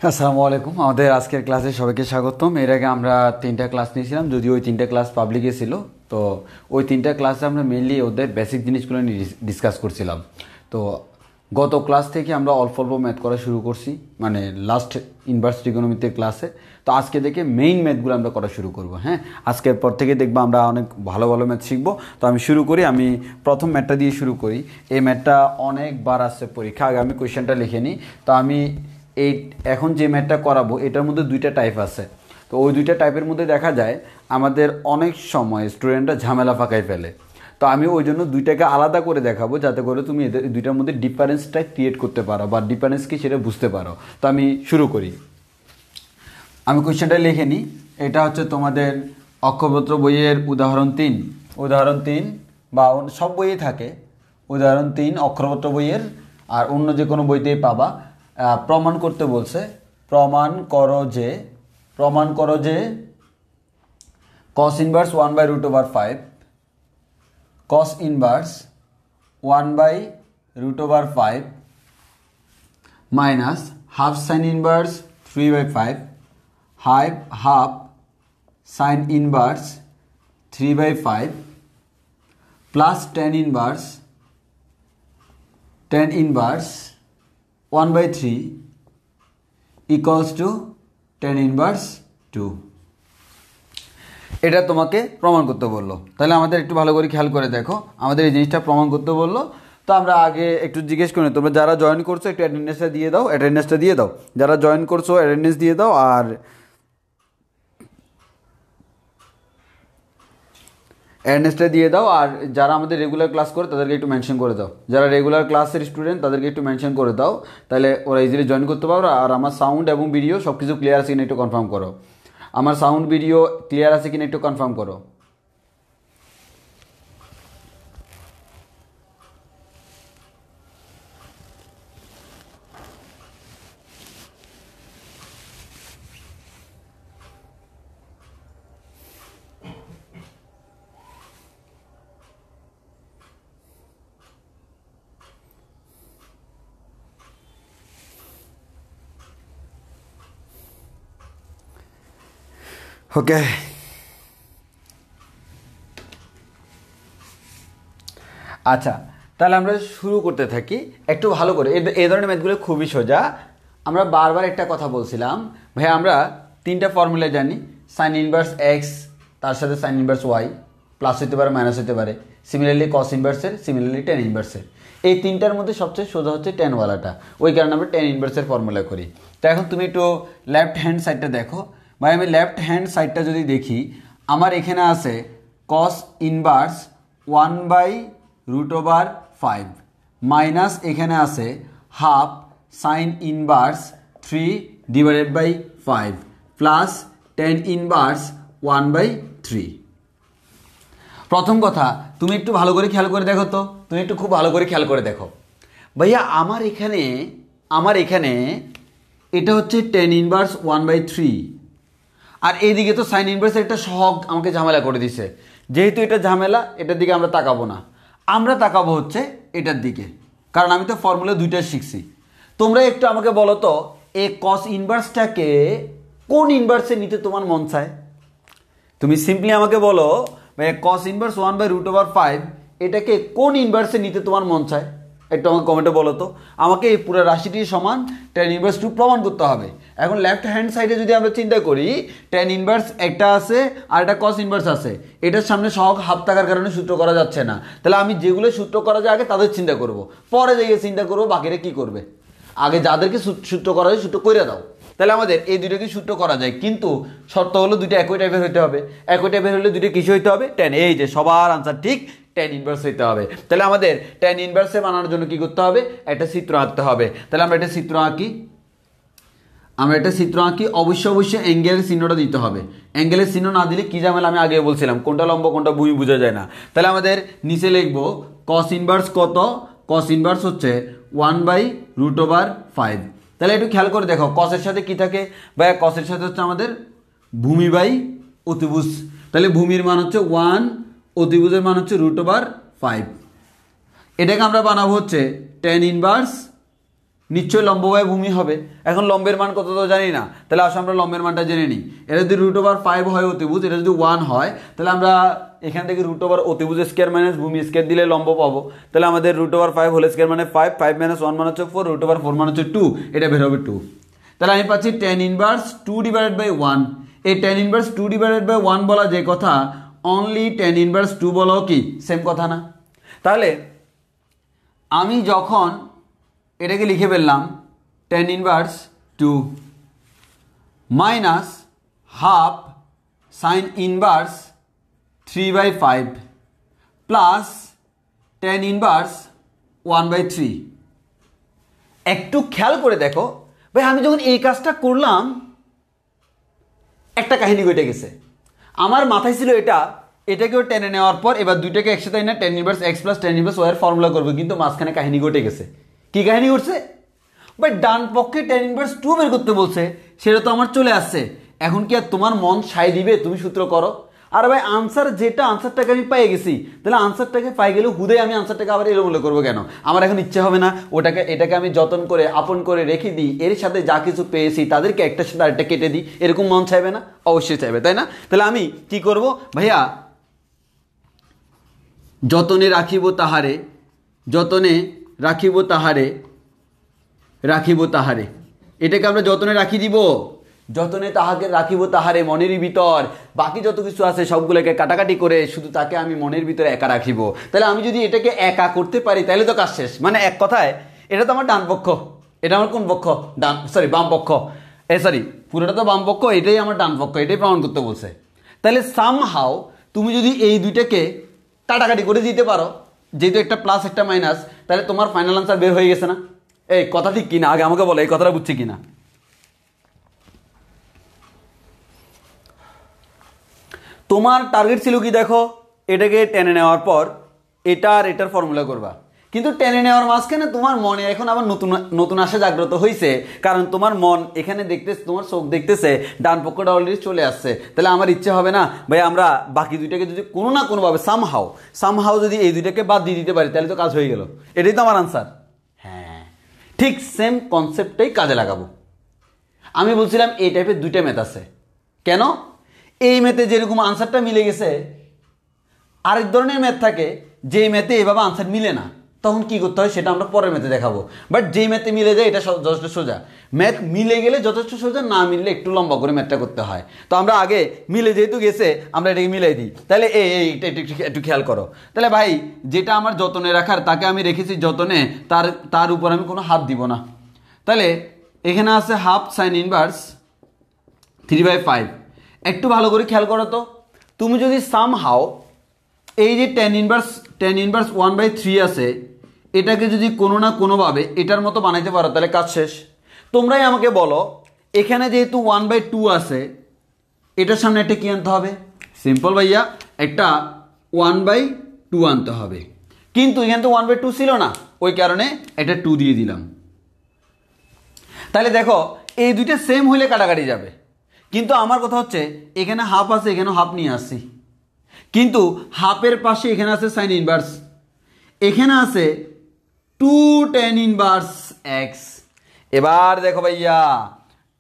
আসসালামু আলাইকুম। আমাদের আজকের ক্লাসে সবাইকে স্বাগতম। এর আগে আমরা 3টা ক্লাস নিয়েছিলাম, যদিও ওই 3টা ক্লাস পাবলিকে ছিল। তো ওই 3টা ক্লাসে আমরা মেনলি ওদের বেসিক জিনিসগুলো নিয়ে ডিসকাস করছিলাম। তো গত ক্লাস থেকে আমরা অল্প অল্প ম্যাথ করা শুরু করছি, মানে লাস্ট ইনভার্স ট্রিগোনোমেট্রির ক্লাসে। তো আজকে থেকে মেইন ম্যাথগুলো আমরা করা শুরু করব। হ্যাঁ, আজকের পর থেকে দেখবো আমরা অনেক ভালো ভালো ম্যাথ শিখবো। তো আমি শুরু করি, আমি প্রথম ম্যাথটা দিয়ে শুরু করি। এই ম্যাথটা অনেকবার আসছে পরীক্ষা, আগে আমি কোয়েশ্চেনটা লিখে নিই। তো আমি এখন যে ম্যাথটা করাবো এটার মধ্যে 2টা টাইপ আছে। তো ওই 2টা টাইপের মধ্যে দেখা যায় আমাদের অনেক সময় স্টুডেন্টরা ঝামেলা ফাঁকায় ফেলে। তো আমি ওই জন্য 2টাকে আলাদা করে দেখাবো, যাতে করে তুমি এদের 2টার মধ্যে ডিফারেন্সটা ক্রিয়েট করতে পারো বা ডিফারেন্স কি সেটা বুঝতে পারো। তো আমি শুরু করি, আমি কোয়েশ্চেনটা লিখে নিই। এটা হচ্ছে তোমাদের অক্ষরপত্র বইয়ের উদাহরণ 3 বা সব বইয়ে থাকে। উদাহরণ 3 অক্ষরপত্র বইয়ের, আর অন্য যে কোনো বইতেই পাবা। প্রমাণ করতে বলছে, প্রমাণ করো যে cos inverse 1/√5, cos inverse 1/√5 minus half sine inverse 3/5, half sine inverse 3/5 plus tan inverse 1/3 equals to tan inverse 2। এটা তোমাকে প্রমাণ করতে বললো। তাহলে আমাদের একটু ভালো করে খেয়াল করে দেখো, আমাদের এই জিনিসটা প্রমাণ করতে বললো। তো আমরা আগে একটু জিজ্ঞেস করি, তোমরা যারা জয়েন করছো একটু অ্যাটেন্ডেন্সটা দিয়ে দাও, যারা জয়েন করছো অ্যাটেন্ডেন্স দিয়ে দাও। আর আর যারা আমাদের রেগুলার ক্লাস করে তাদেরকে একটু মেনশন করে দাও, যারা রেগুলার ক্লাসের স্টুডেন্ট তাদেরকে একটু মেনশন করে দাও, তাহলে ওরা ইজিলি জয়েন করতে পারো। আর আমার সাউন্ড এবং ভিডিও সব কিছু ক্লিয়ার আছে কিনা একটু কনফার্ম করো, আমার সাউন্ড ভিডিও ক্লিয়ার আছে কিনা একটু কনফার্ম করো। ওকে, আচ্ছা, তাহলে আমরা শুরু করতে থাকি একটু ভালো করে। এই ধরনের ম্যাথগুলো খুবই সোজা। আমরা বারবার একটা কথা বলছিলাম, ভাই আমরা 3টা ফর্মুলা জানি। সাইন ইনভার্স এক্স, তার সাথে সাইন ইনভার্স ওয়াই, প্লাস হতে পারে মাইনাস হতে পারে। সিমিলারলি কস ইনভার্সের, সিমিলারলি টেন ইনভার্সের। এই 3টার মধ্যে সবচেয়ে সোজা হচ্ছে টেনওয়ালাটা, ওই কারণে আমরা টেন ইনভার্সের ফর্মুলা করি। তো এখন তুমি একটু লেফট হ্যান্ড সাইডটা দেখো। ভাই আমি লেফট হ্যান্ড সাইডটা যদি দেখি, আমার এখানে আছে কস ইনভার্স 1/√5 মাইনাস এখানে আছে half sine inverse 3/5 plus ten inverse 1/3। প্রথম কথা, তুমি একটু ভালো করে খেয়াল করে দেখো তো, তুমি একটু খুব ভালো করে খেয়াল করে দেখো। ভাইয়া আমার এখানে এটা হচ্ছে টেন ইনভার্স 1/3, আর এইদিকে তো সাইন ইনভার্সের একটা সহগ আমাকে ঝামেলা করে দিছে। যেহেতু এটা ঝামেলা, এটার দিকে আমরা তাকাবো না, আমরা তাকাবো হচ্ছে এটার দিকে, কারণ আমি তো ফর্মুলা 2টা শিখছি। তোমরা একটু আমাকে বলো তো, এই কস ইনভার্সটাকে কোন ইনভার্সে নিতে তোমার মন চায়? তুমি সিম্পলি আমাকে বলো কস ইনভার্স 1/√5 এটাকে কোন ইনভার্সে নিতে তোমার মন চায়, একটু আমাকে কমেন্টে বলো তো। আমাকে এই পুরো রাশিটি সমান টেন ইনভার্স 2 প্রমাণ করতে হবে। এখন লেফট হ্যান্ড সাইডে যদি আমরা চিন্তা করি, টেন ইনভার্স একটা আছে আর একটা কস ইনভার্স আছে, এটার সামনে সহগ হাফ থাকার কারণে সূত্র করা যাচ্ছে না। তাহলে আমি যেগুলো সূত্র করা যায় আগে তাদের চিন্তা করব, পরে যাইয়ে চিন্তা করবো বাকিরা কি করবে। আগে যাদেরকে সূত্র করা যায় সূত্র করে দাও। তাহলে আমাদের এই 2টাকে সূত্র করা যায়, কিন্তু শর্ত হলো 2টা একই টাইপের হইতে হবে। একই টাইপের হলে 2টা কিছু হইতে হবে টেন। এই যে সবার আনসার ঠিক, টেন ইনভার্স হইতে হবে। তাহলে আমাদের টেন ইনভার্সে বানানোর জন্য কি করতে হবে? একটা চিত্র আঁকতে হবে। তাহলে আমরা একটা চিত্র আঁকি। অবশ্যই অ্যাঙ্গেলের চিহ্নটা দিতে হবে। অ্যাঙ্গেলের চিহ্ন না দিলে কি ঝামেলা আমি আগে বলছিলাম, কোনটা লম্ব কোনটা ভূমি বোঝা যায় না। তাহলে আমাদের নিচে লিখবো কস ইনভার্স কত? কস ইনভার্স হচ্ছে 1/√5। তাহলে একটু খেয়াল করে দেখো, কসের সাথে কি থাকে ভাই? কসের সাথে হচ্ছে আমাদের ভূমি বাই অতিভুজ। তাহলে ভূমির মান হচ্ছে 1, অতিভুজের মান হচ্ছে √5। এটাকে আমরা বানাবো হচ্ছে টেন ইনভার্স নিশ্চয়ই লম্ব বাই ভূমি হবে। এখন লম্বের মান কত তো জানি না, তাহলে আসলে আমরা লম্বের মানটা জেনে নিই। এটা যদি √5 হয় অতিভুজ, এটা যদি 1 হয়, তাহলে আমরা এখান থেকে অতিভুজ স্কোয়ার মাইনাস ভূমি স্কোয়ার দিলে লম্ব পাবো। তাহলে আমাদের √5 হোল স্কোয়ার মানে 5, 5 - 1 মানে হচ্ছে 4, √4 মানে হচ্ছে 2, এটা বের হবে 2। তাহলে আমি পাচ্ছি tan ইনভার্স 2/1। এই tan ইনভার্স 2/1 বলা যে কথা, অনলি tan ইনভার্স 2 বলাও কি সেম কথা না? তাহলে আমি যখন এটাকে লিখে ফেললাম tan inverse 2 minus half sine inverse 3/5 plus tan inverse 1/3। একটু খেয়াল করে দেখো ভাই, আমি যখন এই কাজটা করলাম একটা কাহিনী ঘটে গেছে। আমার মাথায় ছিল এটাকেও টেনে নেওয়ার পর এবার দুইটাকে একসাথে এনে tan inverse x plus tan inverse y এর ফর্মুলা করবো, কিন্তু মাঝখানে কাহিনী ঘটে গেছে। কি কাহিনী ঘটছে ভাই? ডান পক্ষে tan ইনভার্স 2 বের করতে বলছে, সেটা তো আমার চলে আসছে। এখন কি আর তোমার মন সায় দিবে? তুমি সূত্র করো। আর ভাই আনসার যেটা, আনসারটাকে আমি পেয়ে গেছি, তাহলে আনসারটাকে পাই গেলেও হুদে আমি আনসারটাকে আবার এলোমেলো করবো কেন? আমার এখন ইচ্ছে হবে না এটাকে আমি যতন করে আপন করে রেখে দিই, এর সাথে যা কিছু পেয়েছি তাদেরকে একটার সাথে আরেকটা কেটে দিই, এরকম মন চাইবে না? অবশ্যই চাইবে, তাই না? তাহলে আমি কি করব ভাইয়া, যতনে রাখিব তাহারে, যতনে রাখিব তাহারে, রাখিব তাহারে, এটাকে আমরা যতনে রাখি দিব, যতনে তাহাকে রাখিব তাহারে মনেরই ভিতর। বাকি যত কিছু আছে সবগুলোকে কাটাকাটি করে শুধু তাকে আমি মনের ভিতরে একা রাখিব। তাহলে আমি যদি এটাকে একা করতে পারি তাহলে তো কাজ শেষ। মানে এক কথায় এটা তো আমার ডান পক্ষ, এটা আমার কোন পক্ষ? বাম পক্ষ। পুরোটা তো বাম পক্ষ, এটাই আমার ডান পক্ষ, এটাই প্রমাণ করতে বলছে। তাহলে সামহাও তুমি যদি এই দুইটাকে কাটাকাটি করে দিতে পারো, যেহেতু একটা প্লাস একটা মাইনাস, তাহলে তোমার ফাইনাল আনসার বের হয়ে গেছে না? এই কথা ঠিক কিনা আগে আমাকে বলো, এই কথাটা বুঝছি কিনা? তোমার টার্গেট ছিল কি দেখো, এটাকে টেনে নেওয়ার পর এটা আর এটার ফর্মুলা করবা, কিন্তু টেনে নেওয়ার মাঝখানে তোমার মনে এখন আবার নতুন নতুন আশা জাগ্রত হয়েছে, কারণ তোমার মন এখানে দেখতেছে, তোমার চোখ দেখতেছে ডান পক্ষটা অলরেডি চলে আসছে। তাহলে আমার ইচ্ছে হবে না ভাই আমরা বাকি দুইটাকে যদি কোনো না কোনোভাবে সামহাও যদি এই দুইটাকে বাদ দিয়ে দিতে পারি তাহলে তো কাজ হয়ে গেল। এটাই তো আমার আনসার। হ্যাঁ, ঠিক সেম কনসেপ্টটাই কাজে লাগাবো। আমি বলছিলাম এই টাইপের দুইটা ম্যাথ আছে। কেন? এই ম্যাথে যেরকম আনসারটা মিলে গেছে, আরেক ধরনের ম্যাথ থাকে যেই ম্যাথে এভাবে আনসার মিলে না, তখন কি করতে হয় সেটা আমরা পরের ম্যাথে দেখাবো। বাট যেই ম্যাথে মিলে যায় এটা যথেষ্ট সোজা। ম্যাথ মিলে গেলে যথেষ্ট সোজা, না মিললে একটু লম্বা করে ম্যাথটা করতে হয়। তো আমরা আগে মিলে যেহেতু গেছে আমরা এটাকে মিলাই দিই। তাহলে এইটা একটু খেয়াল করো। তাহলে ভাই যেটা আমার যতনে রাখার তাকে আমি রেখেছি যতনে, তার উপর আমি কোনো হাত দিব না। তাহলে এখানে আছে হাফ সাইন ইনভার্স 3/5। একটু ভালো করে খেয়াল করো তো, তুমি যদি সামহাও এই যে tan ইনভার্স 1/3 আছে, এটাকে যদি কোনো না কোনোভাবে এটার মতো বানাইতে পারো তাহলে কাজ শেষ। তোমরাই আমাকে বলো, এখানে যেহেতু 1/2 আছে, এটার সামনে একটা কি আনতে হবে? সিম্পল ভাইয়া, একটা 1/2 আনতে হবে। কিন্তু এখানে তো 1/2 ছিল না, ওই কারণে এটা 2 দিয়ে দিলাম। তাহলে দেখো এই দুইটা সেম হইলে কাটাকাটি যাবে, কিন্তু আমার কথা হচ্ছে এখানে হাফ আছে, এখানে হাফ নিয়ে আসছি, কিন্তু হাফের পাশে এখানে আছে সাইন ইনভার্স, এখানে আছে 2 tan ইনভার্স x। এবার দেখো ভাইয়া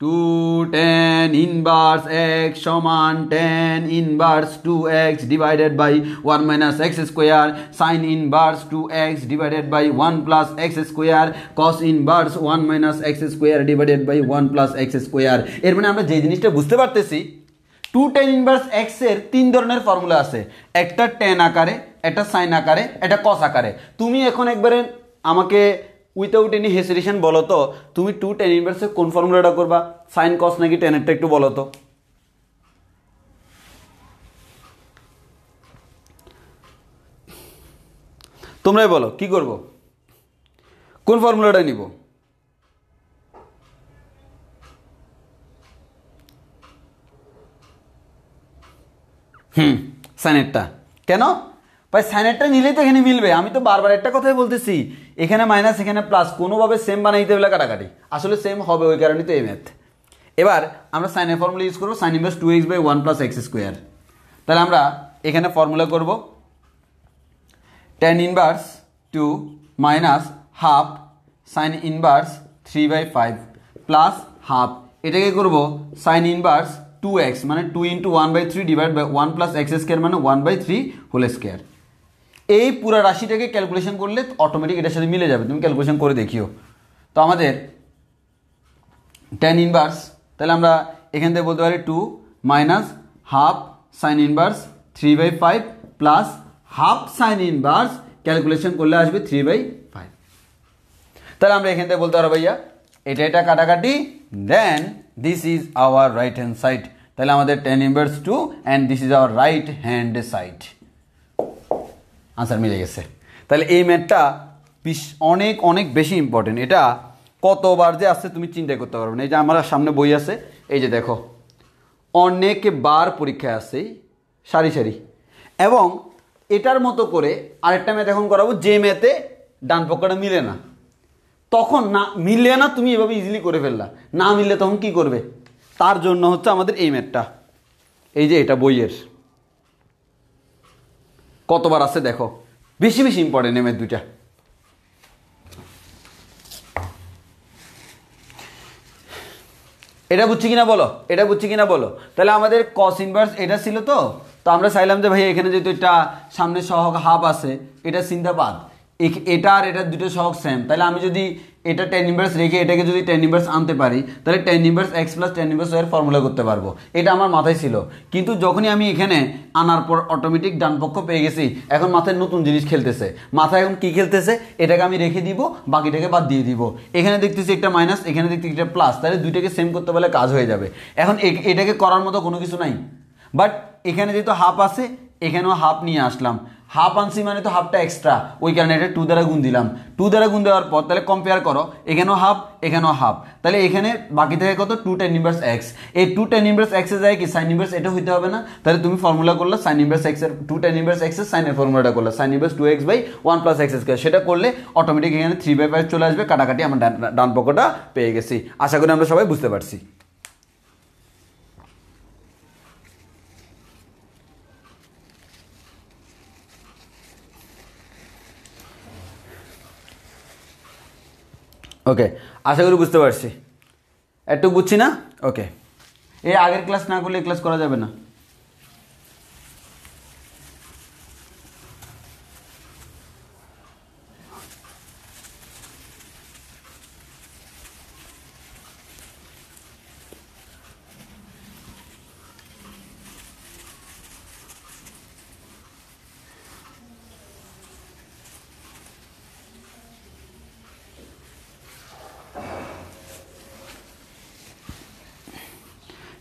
2 tan ইনভার্স x সমান tan inverse 2x divided by 1 minus x square sine inverse 2x divided by 1 plus X square cos inverse 1 minus x square divided by 1 plus X square. এর মানে আমরা যে জিনিসটা বুঝতে পারতেছি, 2 tan ইনভার্স x এর 3 ধরনের ফর্মুলা আছে, একটা tan আকারে, একটা সাইন আকারে, একটা কস আকারে। তুমি এখন একবারে আমাকে উইথাউট এনি হেসিটেশন বলো তো, তুমি 2 tan ইনভার্সের কোন ফর্মুলাটা করবা, সাইন কস নাকি টেনেরটা একটু বলো তো। তোমরাই বলো কি করব, কোন ফর্মুলাটা নিব? সাইনেরটা। কেন ভাই? সাইনেরটা নিলেই তো এখানে মিলবে। আমি তো বারবার একটা কথাই বলতেছি, এখানে মাইনাস এখানে প্লাস, কোনোভাবে সেম বানাইতে হলে কাটাকাটি, আসলে সেম হবে, ওই কারণেই তো এই ম্যাথ। এবার আমরা সাইনের ফর্মুলা ইউজ করবো, sine inverse 2x by 1 plus X square. তাহলে আমরা এখানে ফর্মুলা করব tan inverse 2 minus half sine inverse 3/5 plus half, এটাকে করব সাইন ইনভার্স 2x মানে 2 into 1/3 divide by 1 plus X square মানে 1/3 হোল স্কোয়ার। এই পুরো রাশিটাকে ক্যালকুলেশন করলে অটোমেটিক এটার সাথে মিলে যাবে, তুমি ক্যালকুলেশন করে দেখিও। তো আমাদের tan ইনভার্স, তাহলে আমরা এখান থেকে বলতে পারি 2 minus half sine inverse 3/5 plus half sine inverse calculation করলে আসবে 3/5। তাহলে আমরা এখান থেকে বলতে পারবো ভাইয়া এটা কাটাকাটি, then this is our right hand side. তাহলে আমাদের tan inverse 2 and this is our right hand side. Answer মিলে গেছে। তাহলে এই ম্যাথটা অনেক অনেক বেশি ইম্পর্টেন্ট। এটা কতবার যে আসছে তুমি চিন্তা করতে পারবে না। এই যে আমার সামনে বই আছে, এই যে দেখো অনেকবার পরীক্ষায় আসছে সারি সারি। এবং এটার মতো করে আরেকটা ম্যাথ এখন করাবো, যে ম্যাথে ডান পক্ষটা মিলে না, তখন না মিললে না তুমি এভাবে ইজিলি করে ফেললা, না মিললে তখন কি করবে, তার জন্য হচ্ছে আমাদের এই ম্যাথটা। এই যে এটা বইয়ের কতবার আছে দেখো, বেশি বেশি ইম্পর্টেন্ট এই ম্যাথ দুইটা। এটা বুঝছি কিনা বলো, এটা বুঝছি কিনা বলো। তাহলে আমাদের কস ইনভার্স এটা ছিল, তো আমরা চাইলাম যে ভাই এখানে যেহেতু এটা সামনে সহগ হাফ আছে, এটা চিন্তাবাদ, এটা আর এটা দুটো সহগ সেম, তাহলে আমি যদি এটা tan ইনভার্স রেখে এটাকে যদি tan ইনভার্স আনতে পারি, তাহলে tan inverse x plus tan inverse y এর ফর্মুলা করতে পারবো। এটা আমার মাথায় ছিল, কিন্তু যখনই আমি এখানে আনার পর অটোমেটিক ডান পক্ষ পেয়ে গেছি, এখন মাথায় নতুন জিনিস খেলতেছে। মাথায় এখন কি খেলতেছে, এটাকে আমি রেখে দিব, বাকিটাকে বাদ দিয়ে দিব। এখানে দেখতেছি একটা মাইনাস, এখানে দেখতেছি একটা প্লাস, তাহলে দুইটাকে সেম করতে পারলে কাজ হয়ে যাবে। এখন এটাকে করার মতো কোনো কিছু নাই, বাট এখানে যেহেতু হাফ আছে, এখানেও হাফ নিয়ে আসলাম। হাফ আনসি মানে তো হাফটা এক্সট্রা, ওই কারণে এটা 2 দ্বারা গুণ দিলাম। 2 দ্বারা গুণ দেওয়ার পর তাহলে কম্পেয়ার করো, এখানেও হাফ এখানেও হাফ, তাহলে এখানে বাকি থেকে কত 2 tan ইনভার্স x। এই 2 tan ইনভার্স x এর জায়গায় কি সাইন ইনভার্স এটা হইতে হবে না? তাহলে তুমি ফর্মুলা করলে সাইন ইনভার্স x এর 2 tan ইনভার্স x এর সাইনের ফর্মুলাটা করলে sine inverse 2x by 1 plus x square, সেটা করলে অটোমেটিক এখানে 3/5 চলে আসবে, কাটাকাটি আমরা ডান পক্ষটা পেয়ে গেছি। আশা করি আমরা সবাই বুঝতে পারছি। ওকে, আশা করি বুঝতে পারছি। একটু বুঝছি না? ওকে, এই আগের ক্লাস না করলে ক্লাস করা যাবে না।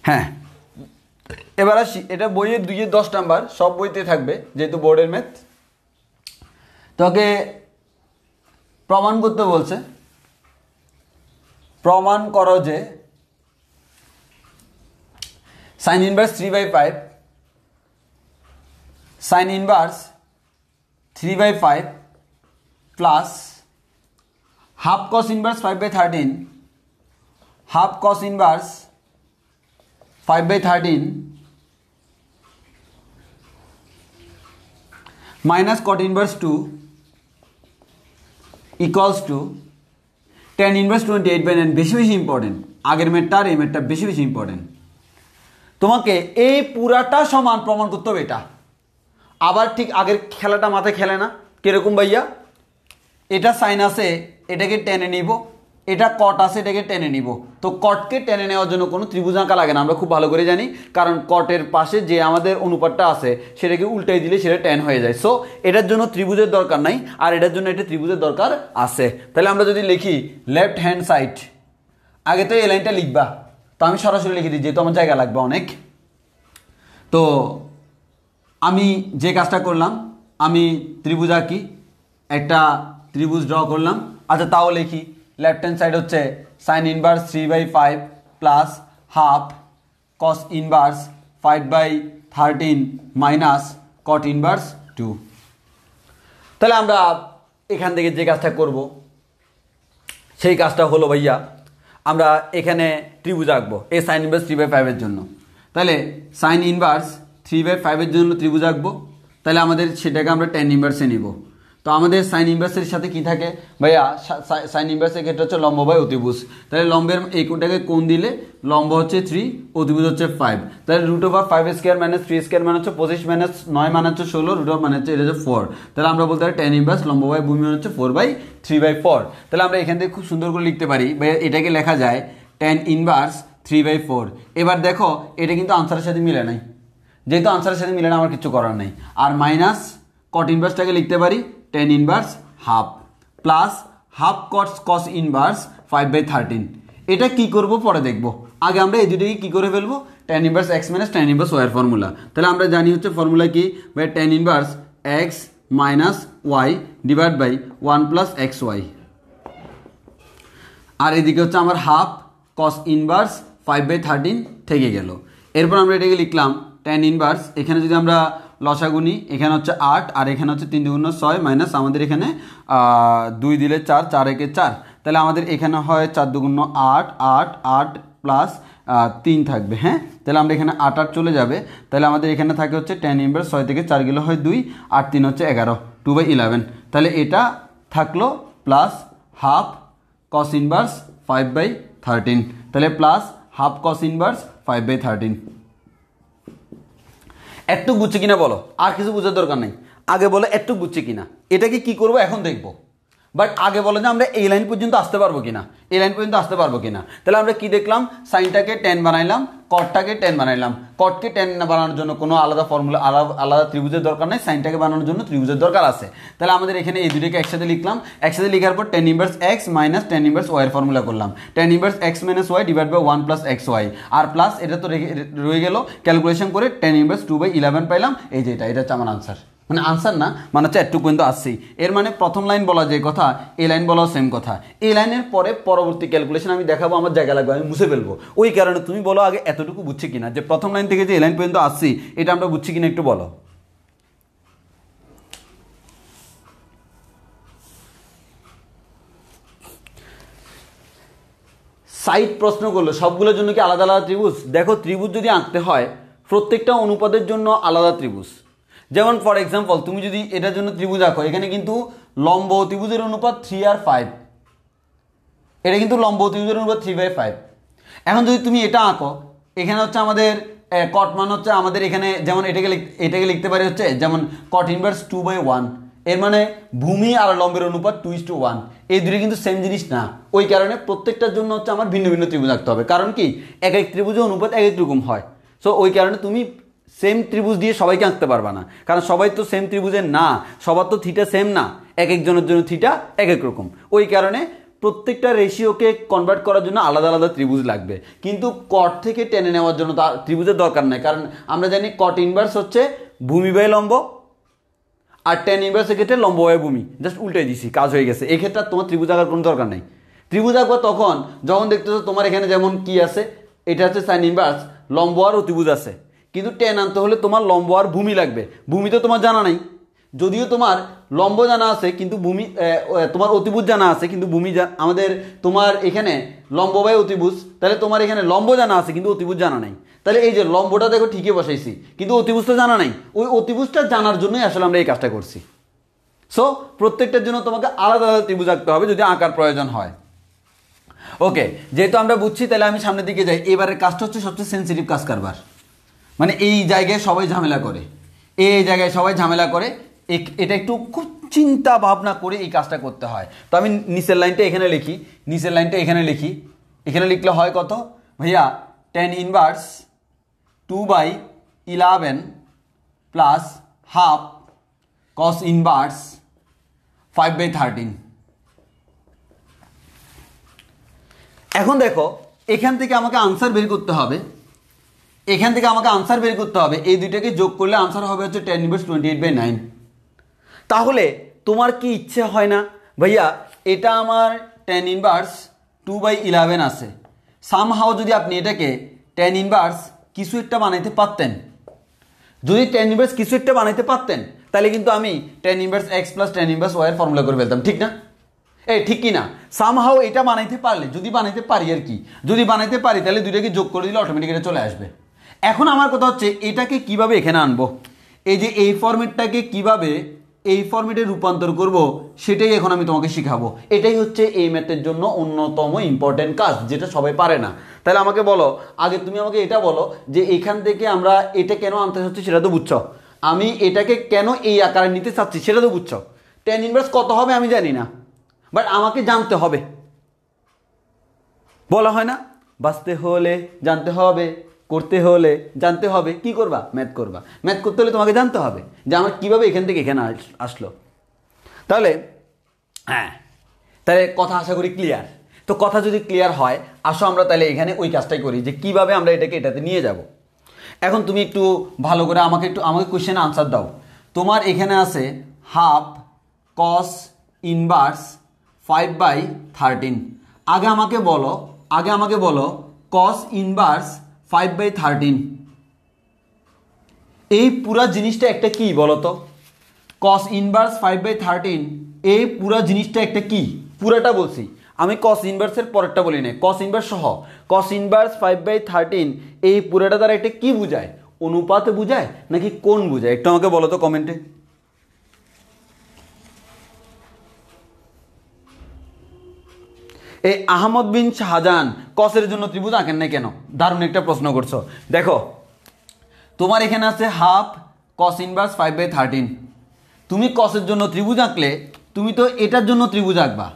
হ্যাঁ, এবার আসি, এটা বইয়ের 2-10 নাম্বার, সব বইতে থাকবে যেহেতু বোর্ডের ম্যাথ। তোকে প্রমাণ করতে বলছে, প্রমাণ করো যে sign inverse 3/5 sign inverse 3/5 plus half cos inverse 5/13 half cos inverse 5/13 minus cot inverse 2 equals to tan inverse 28/9। বেশি বেশি ইম্পর্টেন্ট, আগের ম্যাথটা আর এই ম্যাথটা বেশি বেশি ইম্পর্টেন্ট। তোমাকে এই পুরাটা সমান প্রমাণ করতে হবে। এটা আবার ঠিক আগের খেলাটা মাথায় খেলে না? কিরকম ভাইয়া, এটা সাইন আছে, এটাকে টেনে নিব, এটা কট আছে, এটাকে টেনে নিব। তো কটকে টেনে নেওয়ার জন্য কোনো ত্রিভুজ আঁকা লাগে না, আমরা খুব ভালো করে জানি, কারণ কটের পাশে যে আমাদের অনুপাতটা আছে সেটাকে উল্টাই দিলে সেটা টেন হয়ে যায়। সো এটার জন্য ত্রিভুজের দরকার নাই, আর এটার জন্য এটা ত্রিভুজের দরকার আছে। তাহলে আমরা যদি লিখি লেফট হ্যান্ড সাইড, আগে তো এই লাইনটা লিখবা, তো আমি সরাসরি লিখে দিই যেহেতু আমার জায়গা লাগবে অনেক। তো আমি যে কাজটা করলাম, আমি ত্রিভুজ আঁকি, একটা ত্রিভুজ ড্র করলাম। আচ্ছা, তাও লিখি লেফট হ্যান্ড সাইড হচ্ছে সাইন ইনভার্স 3/5 প্লাস হাফ কস ইনভার্স 5/13 মাইনাস কট ইনভার্স 2। তাহলে আমরা এখান থেকে যে কাজটা করব সেই কাজটা হলো ভাইয়া, আমরা এখানে ত্রিভুজ আঁকবো এই সাইন ইনভার্স 3/5 এর জন্য। তাহলে সাইন ইনভার্স 3/5 এর জন্য ত্রিভুজ আঁকবো, তাহলে আমাদের সেটাকে আমরা tan ইনভার্সে নিব। তো আমাদের সাইন ইনভার্সের সাথে কি থাকে ভাইয়া, সাইন ইনভার্সের ক্ষেত্রে হচ্ছে লম্ব বাই অতিভুজ। তাহলে লম্বের এই কোণটাকে কোণ দিলে লম্ব হচ্ছে 3, অতিভুজ হচ্ছে 5। তাহলে √5² - 3² মানে হচ্ছে 25 - 9 মানে হচ্ছে 16, √5 মানে হচ্ছে এটা হচ্ছে 4। তাহলে আমরা বলতে পারি tan ইনভার্স লম্ব বাই ভূমি মানে হচ্ছে 4/3/4। তাহলে আমরা এখান থেকে খুব সুন্দর করে লিখতে পারি ভাইয়া, এটাকে লেখা যায় tan ইনভার্স 3/4। এবার দেখো এটা কিন্তু আনসারের সাথে মিলে নাই, যেহেতু আনসারের সাথে মিলে না আমার কিছু করার নাই। আর মাইনাস কট ইনভার্সটাকে লিখতে পারি tan inverse half plus half কস ইনভার্স 5/13। এটা কি করব পরে দেখব, আগে আমরা এই দুটোকে কি করে ফেলবো, tan inverse x - tan inverse y এর ফর্মুলা। তাহলে আমরা জানি হচ্ছে ফর্মুলা কি ভাই, tan inverse x - y divide by 1 + xy, আর এদিকে হচ্ছে আমার হাফ কস ইনভার্স 5/13 থেকে গেল। এরপর আমরা এটাকে লিখলাম tan ইনভার্স, এখানে যদি আমরা লসাগুনি এখানে হচ্ছে 8 আর এখানে হচ্ছে 3 × 6 মাইনাস আমাদের এখানে 2 দিলে 4, 4 × 4, তাহলে আমাদের এখানে হয় 4 × 8, 8, 8 প্লাস 3 থাকবে। হ্যাঁ, তাহলে আমরা এখানে 8 8 চলে যাবে। তাহলে আমাদের এখানে থাকে হচ্ছে tan ইনভার্স 6 থেকে 4 গেলে হয় 2, 8 3 হচ্ছে 11, 2/11। তাহলে এটা থাকলো প্লাস হাফ কস ইনভার্স 5/13, তাহলে প্লাস হাফ কস ইনভার্স 5/13। একটু বুঝছে কিনা বলো, আর কিছু বোঝার দরকার নেই, আগে বলো একটু বুঝছে কিনা। এটাকে কি করবো এখন দেখবো, বাট আগে বলো যে আমরা এই লাইন পর্যন্ত আসতে পারবো কিনা, এই লাইন পর্যন্ত আসতে পারবো কিনা। তাহলে আমরা কি দেখলাম, সাইনটাকে tan বানাইলাম, কটটাকে tan বানাইলাম। কটকে tan বানানোর জন্য কোনো আলাদা ফর্মুলা, আলাদা ত্রিভুজের দরকার নেই, সাইনটাকে বানানোর জন্য ত্রিভুজের দরকার আছে। তাহলে আমাদের এখানে এই দুটোকে একসাথে লিখলাম, একসাথে লেখার পর tan inverse x - tan inverse y এর ফর্মুলা করলাম, tan inverse x - y divide by 1 + xy, আর প্লাস এটা তো রয়ে গেল, ক্যালকুলেশন করে tan ইনভার্স 2/11 পাইলাম। এই যে এটা হচ্ছে আমার আনসার, মানে আনসার না মানে হচ্ছে একটু পর্যন্ত আসছেই। এর মানে প্রথম লাইন বলা যে কথা, এই লাইন বলাও সেম কথা। এই লাইনের পরে পরবর্তী ক্যালকুলেশন আমি দেখাবো, আমার জায়গা লাগবে, আমি মুছে ফেলবো। ওই কারণে তুমি বলো আগে এতটুকু বুঝছি কিনা, যে প্রথম লাইন থেকে যে এই লাইন পর্যন্ত আসছি এটা আমরা বুঝছি কিনা একটু বলো। সাইড প্রশ্ন করলো সবগুলোর জন্য কি আলাদা আলাদা ত্রিভুজ? দেখো ত্রিভুজ যদি আঁকতে হয় প্রত্যেকটা অনুপাতের জন্য আলাদা ত্রিভুজ। যেমন ফর এক্সাম্পল তুমি যদি এটার জন্য ত্রিভুজ আঁকো, এখানে কিন্তু লম্ব ত্রিভুজের অনুপাত 3 আর 5, এটা কিন্তু লম্ব ত্রিভুজের অনুপাত 3/5। এখন যদি তুমি এটা আঁকো, এখানে হচ্ছে আমাদের কট মান হচ্ছে আমাদের এখানে, যেমন এটাকে লিখতে পারি হচ্ছে যেমন কট ইনভার্স 2/1, এর মানে ভূমি আর লম্বের অনুপাত 2:1। এই দুটো কিন্তু সেম জিনিস না, ওই কারণে প্রত্যেকটার জন্য হচ্ছে আমার ভিন্ন ভিন্ন ত্রিভুজ আঁকতে হবে। কারণ কি, এক এক ত্রিভুজের অনুপাত এক এক রকম হয়। সো ওই কারণে তুমি সেম ত্রিভুজ দিয়ে সবাইকে আঁকতে পারবা না, কারণ সবাই তো সেম ত্রিভুজের না, সবার তো থিটা সেম না, এক একজনের জন্য থিটা এক এক রকম। ওই কারণে প্রত্যেকটা রেশিওকে কনভার্ট করার জন্য আলাদা আলাদা ত্রিভুজ লাগবে। কিন্তু কট থেকে টেনে নেওয়ার জন্য তার ত্রিভুজের দরকার নেই, কারণ আমরা জানি কট ইনভার্স হচ্ছে ভূমি বাই লম্ব, আর tan ইনভার্সের ক্ষেত্রে লম্ব বাই ভূমি, জাস্ট উল্টে দিছি, কাজ হয়ে গেছে। এই ক্ষেত্রে তোমার ত্রিভুজ আঁকার কোনো দরকার নেই। ত্রিভুজ আঁকবা তখন যখন দেখতেছো তোমার এখানে যেমন কি আছে, এটা হচ্ছে সাইন ইনভার্স, লম্ব আর অতিভুজ আছে, কিন্তু tan আনতে হলে তোমার লম্ব আর ভূমি লাগবে। ভূমি তো তোমার জানা নাই, যদিও তোমার লম্ব জানা আছে কিন্তু ভূমি, তোমার অতিভুজ জানা আছে কিন্তু ভূমি আমাদের তোমার এখানে লম্ব বাই অতিভুজ, তাহলে তোমার এখানে লম্ব জানা আছে কিন্তু অতিভুজ জানা নাই। তাহলে এই যে লম্বটা দেখো ঠিকই বসাইছি, কিন্তু অতিভুজটা জানা নাই, ওই অতিভুজটা জানার জন্যই আসলে আমরা এই কাজটা করছি। সো প্রত্যেকটার জন্য তোমাকে আলাদা আলাদা ত্রিভুজ আঁকতে হবে যদি আঁকার প্রয়োজন হয়। ওকে, যেহেতু আমরা বুঝছি তাহলে আমি সামনের দিকে যাই। এবারের কাজটা হচ্ছে সবচেয়ে সেন্সিটিভ কাজ কারবার, মানে এই জায়গায় সবাই ঝামেলা করে, এই জায়গায় সবাই ঝামেলা করে, এটা একটু খুব চিন্তা ভাবনা করে এই কাজটা করতে হয়। তো আমি নিচের লাইনটা এখানে লিখি, নিচের লাইনটা এখানে লিখি। এখানে লিখলে হয় কত ভাইয়া, tan ইনভার্স 2/11 প্লাস হাফ কস ইনভার্স 5/13। এখন দেখো এখান থেকে আমাকে আনসার বের করতে হবে, এখান থেকে আমাকে আনসার বের করতে হবে, এই দুইটাকে যোগ করলে আনসার হবে হচ্ছে tan ইনভার্স 28/9। তাহলে তোমার কি ইচ্ছে হয় না ভাইয়া এটা আমার tan ইনভার্স 2/11 আছে, সামহাও যদি আপনি এটাকে tan ইনভার্স কিছু একটা বানাইতে পারতেন, যদি tan ইনভার্স কিছু একটা বানাইতে পারতেন তাহলে কিন্তু আমি tan inverse x plus tan inverse y এর ফর্মুলা করে ফেলতাম, ঠিক না? ঠিক কি না? সামহাও এটা বানাইতে পারলে, যদি বানাইতে পারি আর কি, যদি বানাইতে পারি তাহলে দুইটাকে যোগ করে দিলে অটোমেটিক এটা চলে আসবে। এখন আমার কথা হচ্ছে এটাকে কিভাবে এখানে আনবো, এই যে এই ফরম্যাটটাকে কিভাবে এই ফরম্যাটে রূপান্তর করব সেটাই এখন আমি তোমাকে শিখাবো। এটাই হচ্ছে এই ম্যাথের জন্য অন্যতম ইম্পর্টেন্ট কাজ, যেটা সবাই পারে না। তাহলে আমাকে বলো, আগে তুমি আমাকে এটা বলো যে এখান থেকে আমরা এটা কেন আনতে চাচ্ছি সেটা তো বুঝছো, আমি এটাকে কেন এই আকারে নিতে চাচ্ছি সেটা তো বুঝছো। tan ইনভার্স কত হবে আমি জানি না, বাট আমাকে জানতে হবে। বলা হয় না, বাঁচতে হলে জানতে হবে, করতে হলে জানতে হবে। কি করবা? ম্যাথ করবা। ম্যাথ করতে হলে তোমাকে জানতে হবে যে আমার কীভাবে এখান থেকে এখানে আসলো। তাহলে হ্যাঁ, তাহলে কথা আশা করি ক্লিয়ার। তো কথা যদি ক্লিয়ার হয়, আসো আমরা তাহলে এখানে ওই কাজটাই করি যে কিভাবে আমরা এটাকে এটাতে নিয়ে যাব। এখন তুমি একটু ভালো করে আমাকে কোশ্চেন আনসার দাও। তোমার এখানে আছে হাফ কস ইনভার্স 5/13। আগে আমাকে বলো কস ইনভার্স 5/13 এই পুরা জিনিসটা একটা কি বলো তো? কস ইনভার্স 5/13 এই পুরা জিনিসটা একটা কি? পুরাটা বলছি আমি, কস ইনভার্সের পরেরটা বলি না, কস ইনভার্স সহ। কস ইনভার্স 5/13 এই পুরাটা দ্বারা একটা কি বুঝায়? অনুপাত বুঝায় নাকি কোণ বুঝায়? একটু আমাকে বলো তো কমেন্টে। এই আহমদ বিন শাহজাহান কসের জন্য ত্রিভুজ আঁকেন না কেন? দারুণ একটা প্রশ্ন করছো। দেখো তোমার এখানে আছে হাফ কস ইনভার্স 5/13। তুমি কসের জন্য ত্রিভুজ আঁকলে তুমি তো এটার জন্য ত্রিভুজ আঁকবা,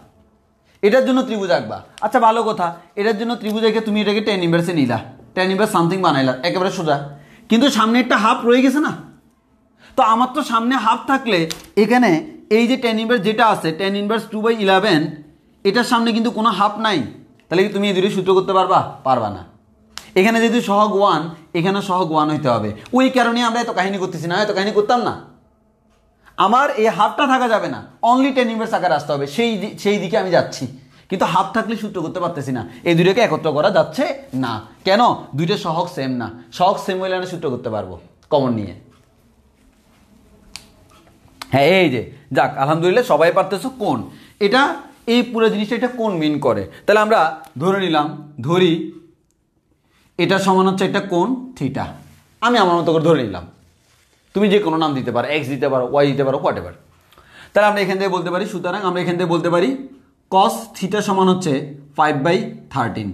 এটার জন্য ত্রিভুজ আঁকবা। আচ্ছা ভালো কথা, এটার জন্য ত্রিভুজ এঁকে তুমি এটাকে tan ইনভার্সে নিলা, tan ইনভার্স সামথিং বানাইলা, একেবারে সোজা। কিন্তু সামনে একটা হাফ রয়ে গেছে না? তো আমার তো সামনে হাফ থাকলে এখানে এই যে tan ইনভার্স যেটা আছে tan ইনভার্স 2/11 এটার সামনে কিন্তু কোনো হাফ নাই। তাহলে কি তুমি এই দুটো সূত্র করতে পারবা না। এখানে যদি সহগ 1, এখানে সহগ 1 হইতে হবে। ওই কারণে আমরা এত কাহিনী করতেছি না, এত কাহিনী করতাম না। আমার এই হাফটা থাকা যাবে না, অনলি tan ইনভার্স আকারে আসতে হবে, সেই দিকে আমি যাচ্ছি। কিন্তু হাফ থাকলে সূত্র করতে পারতেছি না, এই দুটোকে একত্র করা যাচ্ছে না। কেন? দুইটা সহগ সেম না। সহগ সেম হইলে আমি সূত্র করতে পারবো কমন নিয়ে। হ্যাঁ এই যে যাক, আলহামদুলিল্লাহ সবাই পারতেছো। কোণ, এটা এই পুরো জিনিসটা এটা কোণ মিন করে। তাহলে আমরা ধরি এটা সমান হচ্ছে একটা কোণ থিটা। আমি আমার মতো করে ধরে নিলাম, তুমি যে কোনো নাম দিতে পারো, এক্স দিতে পারো, ওয়াই দিতে পারো, হোয়াট এভার। তাহলে আমরা এখান থেকে বলতে পারি, সুতরাং আমরা এখান থেকে বলতে পারি কস থিটা সমান হচ্ছে 5/13।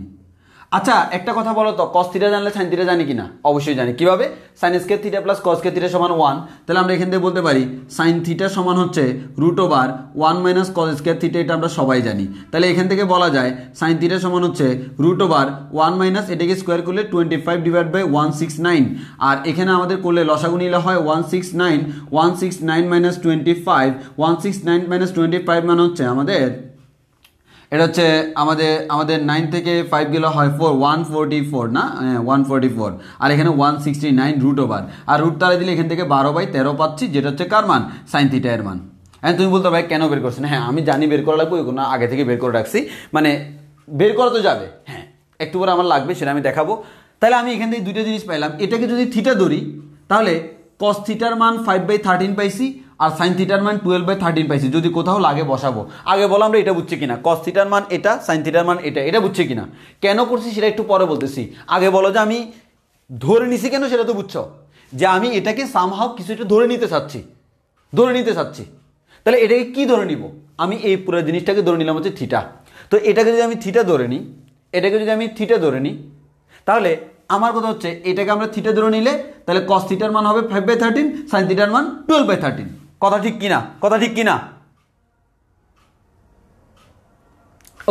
আচ্ছা একটা কথা বলো তো, কস থিটা জানলে সাইন থিটা জানি কিনা? অবশ্যই জানি। কিভাবে? Sine square theta plus cos square theta সমান 1। তাহলে আমরা এখান থেকে বলতে পারি সাইন থিটা সমান হচ্ছে √1 - কস স্কয়ার থিটা, এটা আমরা সবাই জানি। তাহলে এখান থেকে বলা যায় সাইন থিটা সমান হচ্ছে √1 - এটাকে স্কোয়ার করলে 25/169। আর এখানে আমাদের করলে লসাগু নিলে হয় 169 - 25। 169 - 25 মানে হচ্ছে আমাদের, এটা হচ্ছে আমাদের 9 থেকে 5 গেলে হয় 4, 144 না? 144। আর এখানে 169 আর রুট তারা দিলে এখান থেকে 12/13 পাচ্ছি, যেটা হচ্ছে কার মান? সাইন থিটা এর মান। হ্যাঁ তুমি বলতে ভাই কেন বের করছেন? হ্যাঁ আমি জানি বের করা লাগবে, না আগে থেকে বের করে রাখছি, মানে বের করা তো যাবে, হ্যাঁ একটু পরে আমার লাগবে, সেটা আমি দেখাবো। তাহলে আমি এখান থেকে দুইটা জিনিস পাইলাম। এটাকে যদি থিটা ধরি তাহলে কস থিটার মান 5/13 পাইছি, আর সাইন থিটার মান 12/13 পাইছি। যদি কোথাও লাগে বসাবো। আগে বলো আমরা এটা বুঝছি কিনা, কস থিটার মান এটা, সাইন থিটার মান এটা, এটা বুঝছি কিনা? কেন করছি সেটা একটু পরে বলতেছি। আগে বলো যে আমি ধরে নিছি কেন, সেটা তো বুঝছো, যে আমি এটাকে সামহাও কিছু একটা ধরে নিতে চাচ্ছি। তাহলে এটাকে কি ধরে নিব? আমি এই পুরো জিনিসটাকে ধরে নিলাম হচ্ছে থিটা। তো এটাকে যদি আমি থিটা ধরে নিই, তাহলে আমার কথা হচ্ছে এটাকে আমরা থিটা ধরে নিলে তাহলে কস থিটার মান হবে 5/13, সাইন থিটার মান 12/13। কথা ঠিক কিনা?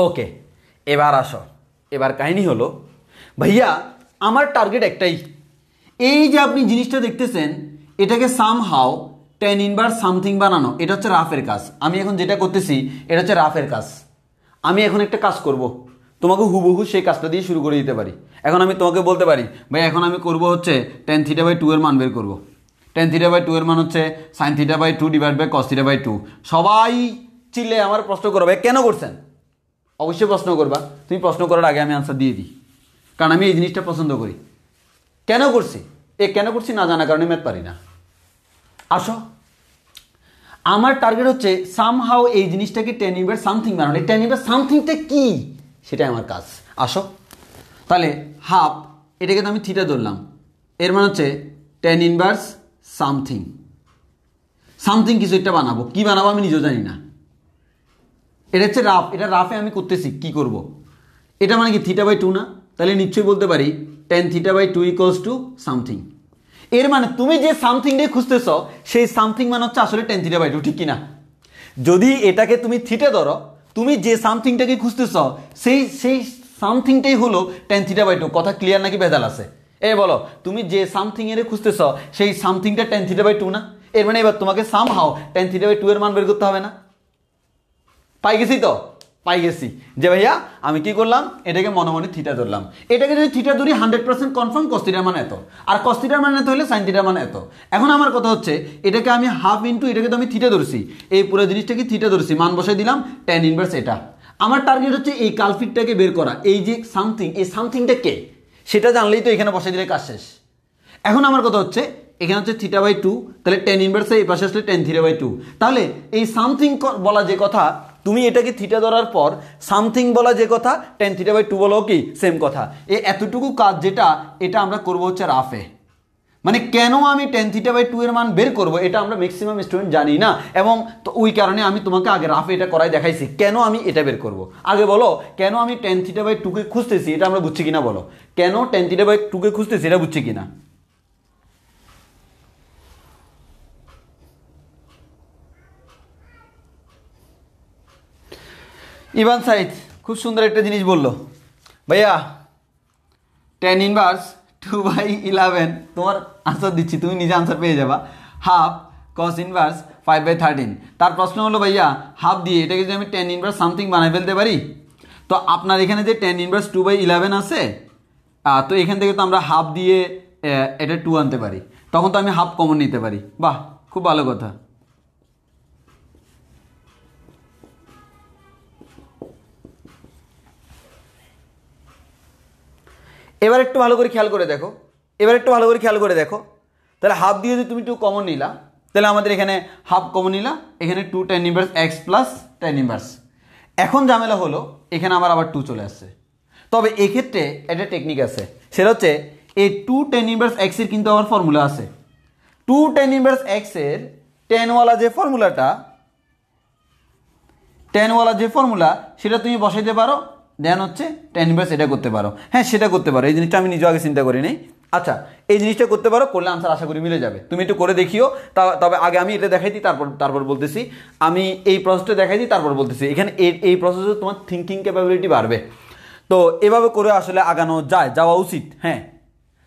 ওকে, এবার আসো। এবার কাহিনী হলো ভাইয়া আমার টার্গেট একটাই, এই যে আপনি জিনিসটা দেখতেছেন এটাকে সামহাও tan ইনভার্স সামথিং বানানো, এটা হচ্ছে রাফের কাজ। আমি এখন যেটা করতেছি এটা হচ্ছে রাফের কাজ। আমি এখন একটা কাজ করব, তোমাকে হুবহু সেই কাজটা দিয়ে শুরু করে দিতে পারি। এখন আমি তোমাকে বলতে পারি ভাই এখন আমি করব হচ্ছে tan θ/2 এর মান বের করব। tan θ/2 এর মান হচ্ছে sin θ/2 / cos θ/2। সবাই চিল্লে আমার প্রশ্ন করবে কেন করছেন? অবশ্যই প্রশ্ন করবা। তুমি প্রশ্ন করার আগে আমি আনসার দিয়ে দিই, কারণ আমি এই জিনিসটা পছন্দ করি। কেন করছি না জানা কারণে ম্যাথ পারি না। আসো, আমার টার্গেট হচ্ছে সামহাও এই জিনিসটাকে tan ইনভার্স সামথিং বানানো। tan ইনভার্স সামথিংটা কি সেটাই আমার কাজ। আসো তাহলে হাফ, এটাকে তো আমি থিটা ধরলাম, এর মানে হচ্ছে tan ইনভার্স সামথিং। সামথিং কিছু একটা বানাবো, কি বানাবো আমি নিজেও জানি না। এটা হচ্ছে রাফ, এটা রাফে আমি করতেছি কি করব। এটা মানে কি θ/2 না? তাহলে নিশ্চয়ই বলতে পারি tan θ/2 ইকুয়ালস টু সামথিং। এর মানে তুমি যে সামথিংটাই খুঁজতেছ সেই সামথিং মানে হচ্ছে আসলে tan θ/2, ঠিক কিনা? যদি এটাকে তুমি থিটা ধরো, তুমি যে সামথিংটাকে খুঁজতেছ সেই সেই সামথিংটাই হলো tan θ/2। কথা ক্লিয়ার নাকি ভেজাল আছে? বলো, তুমি যে সামথিং এর খুঁজতেছ সেই সামথিংটা tan θ/2 না? এর মানে এবার তোমাকে সামহাও tan θ/2 এর মান বের করতে হবে না? পাই গেছি তো? পাই গেছি যে ভাইয়া আমি কি করলাম, এটাকে মনে মনে থিটা ধরলাম। এটাকে যদি থিটা ধরি 100% কনফার্ম cos θ মান এত, আর cos θ মান এত হলে sin θ মান এত। এখন আমার কথা হচ্ছে এটাকে আমি হাফ ইন্টু এটাকে তো আমি থিটা ধরছি, এই পুরো জিনিসটাকে থিটা ধরছি, মান বসাই দিলাম tan ইনভার্স এটা। আমার টার্গেট হচ্ছে এই কালফিটটাকে বের করা, এই যে সামথিং, এই সামথিংটা কে সেটা জানলেই তো এখানে বসাই দিলে কাজ শেষ। এখন আমার কথা হচ্ছে এখানে হচ্ছে θ/2, তাহলে tan ইনভার্স এই পাশে আসলে tan θ/2। তাহলে এই সামথিং বলা যে কথা, তুমি এটাকে থিটা ধরার পর সামথিং বলা যে কথা, tan θ/2 বলো কি সেম কথা। এই এতটুকু কাজ যেটা, এটা আমরা করব হচ্ছে রাফে। মানে কেন আমি tan θ/2 এর মান বের করব এটা আমরা ম্যাক্সিমাম স্টুডেন্ট জানি না, এবং তো ওই কারণে আমি তোমাকে আগে রাফে এটা করাই দেখাইছি কেন আমি এটা বের করব। আগে বলো কেন আমি tan θ/2 কে খুঁজতেছি, এটা আমরা বুঝছি কিনা বলো। কেন tan θ/2 কে খুঁজতেছি এটা বুঝছি কিনা? ইভান সাইদ খুব সুন্দর একটা জিনিস বললো, ভাইয়া tan ইনভার্স 2/11, তোমার আনসার দিচ্ছি, তুমি নিজে আনসার পেয়ে যাবা, হাফ cos ইনভার্স 5/13। তার প্রশ্ন হলো ভাইয়া হাফ দিয়ে এটাকে যদি আমি tan ইনভার্স সামথিং বানাই ফেলতে পারি, তো আপনার এখানে যে tan ইনভার্স 2/11 আছে, তো এখান থেকে তো আমরা হাফ দিয়ে এটা 2 আনতে পারি, তখন তো আমি হাফ কমন নিতে পারি। বাহ, খুব ভালো কথা। এবার একটু ভালো করে খেয়াল করে দেখো, তাহলে হাফ দিয়ে যদি তুমি 2 কমন নিলা, তাহলে আমাদের এখানে হাফ কমন নিলা, এখানে 2 tan inverse x plus tan inverse. এখন ঝামেলা হলো এখানে আবার 2 চলে আসছে। তবে এক্ষেত্রে একটা টেকনিক আছে, সেটা হচ্ছে এই 2 tan ইনভার্স x এর কিন্তু আবার ফর্মুলা আছে। 2 tan ইনভার্স x এর টেনওয়ালা যে ফর্মুলা সেটা তুমি বসাইতে পারো, দেন হচ্ছে tan ইনভার্স এটা করতে পারো। হ্যাঁ, সেটা করতে পারো, এই জিনিসটা আমি নিজে আগে চিন্তা করি নাই। আচ্ছা, এই জিনিসটা করতে পারো, করলে আনসার আশা করি মিলে যাবে। তুমি একটু করে দেখিও, তবে আগে আমি এটা দেখাই দিই, তারপর বলতেছি। আমি এই প্রসেসটা দেখাই দিই, তারপর বলতেছি। এখানে এই প্রসেসে তোমার থিঙ্কিং ক্যাপাবিলিটি বাড়বে। তো এভাবে করে আসলে আগানো যাওয়া উচিত। হ্যাঁ,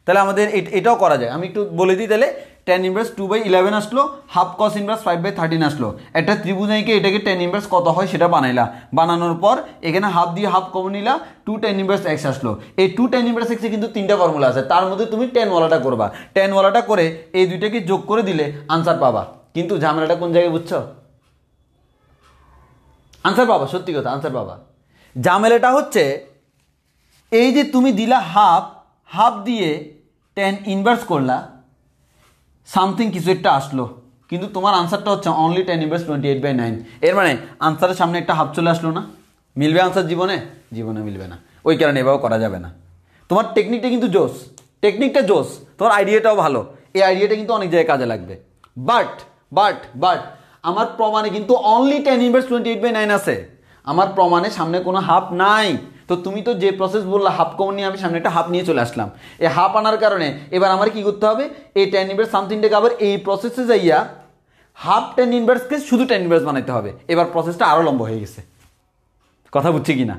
তাহলে আমাদের এটাও করা যায়। আমি একটু বলে দিই তাহলে, tan ইনভার্স 2/11 আসলো, হাফ cos ইনভার্স 5/13 আসলো। একটা ত্রিভুজ এঁকে এটাকে tan ইনভার্স কত হয় সেটা বানাইলা, বানানোর পর এখানে হাফ দিয়ে হাফ কমন নিলা, 2 tan ইনভার্স x আসলো। এই 2 tan ইনভার্স x এ কিন্তু 3টা ফর্মুলা আছে, তার মধ্যে তুমি tan ওয়ালাটা করবা। tan ওয়ালাটা করে এই দুইটাকে যোগ করে দিলে আনসার পাবা। কিন্তু ঝামেলাটা কোন জায়গায় বুঝছো? আনসার পাবা, সত্যি কথা আনসার পাবা। ঝামেলাটা হচ্ছে এই যে তুমি দিলা হাফ দিয়ে tan ইনভার্স করলা, সামথিং কিছু একটা আসলো, কিন্তু তোমার আনসারটা হচ্ছে অনলি tan ইনভার্স 28/9। এর মানে আনসারের সামনে একটা হাফ চলে আসলো না? মিলবে আনসার জীবনে মিলবে না। ওই কারণে এভাবে করা যাবে না। তোমার টেকনিকটা কিন্তু জোস, তোমার আইডিয়াটাও ভালো, এই আইডিয়াটা কিন্তু অনেক জায়গায় কাজে লাগবে। বাট আমার প্রমাণে কিন্তু অনলি tan ইনভার্স 28/9 আছে। আমার প্রমাণে সামনে কোনো হাফ নাই। তো তুমি তো যে প্রসেস বললা হাফ কমন নিয়ে, আমি সামনে একটা হাফ নিয়ে চলে আসলাম। এই হাফ আনার কারণে এবার আমার কি করতে হবে, এই tan ইনভার্স সামথিংটাকে আবার এই প্রসেসে যাইয়া হাফ tan ইনভার্সকে শুধু tan ইনভার্স বানাইতে হবে। এবার প্রসেসটা আরও লম্বা হয়ে গেছে, কথা বুঝছি কিনা?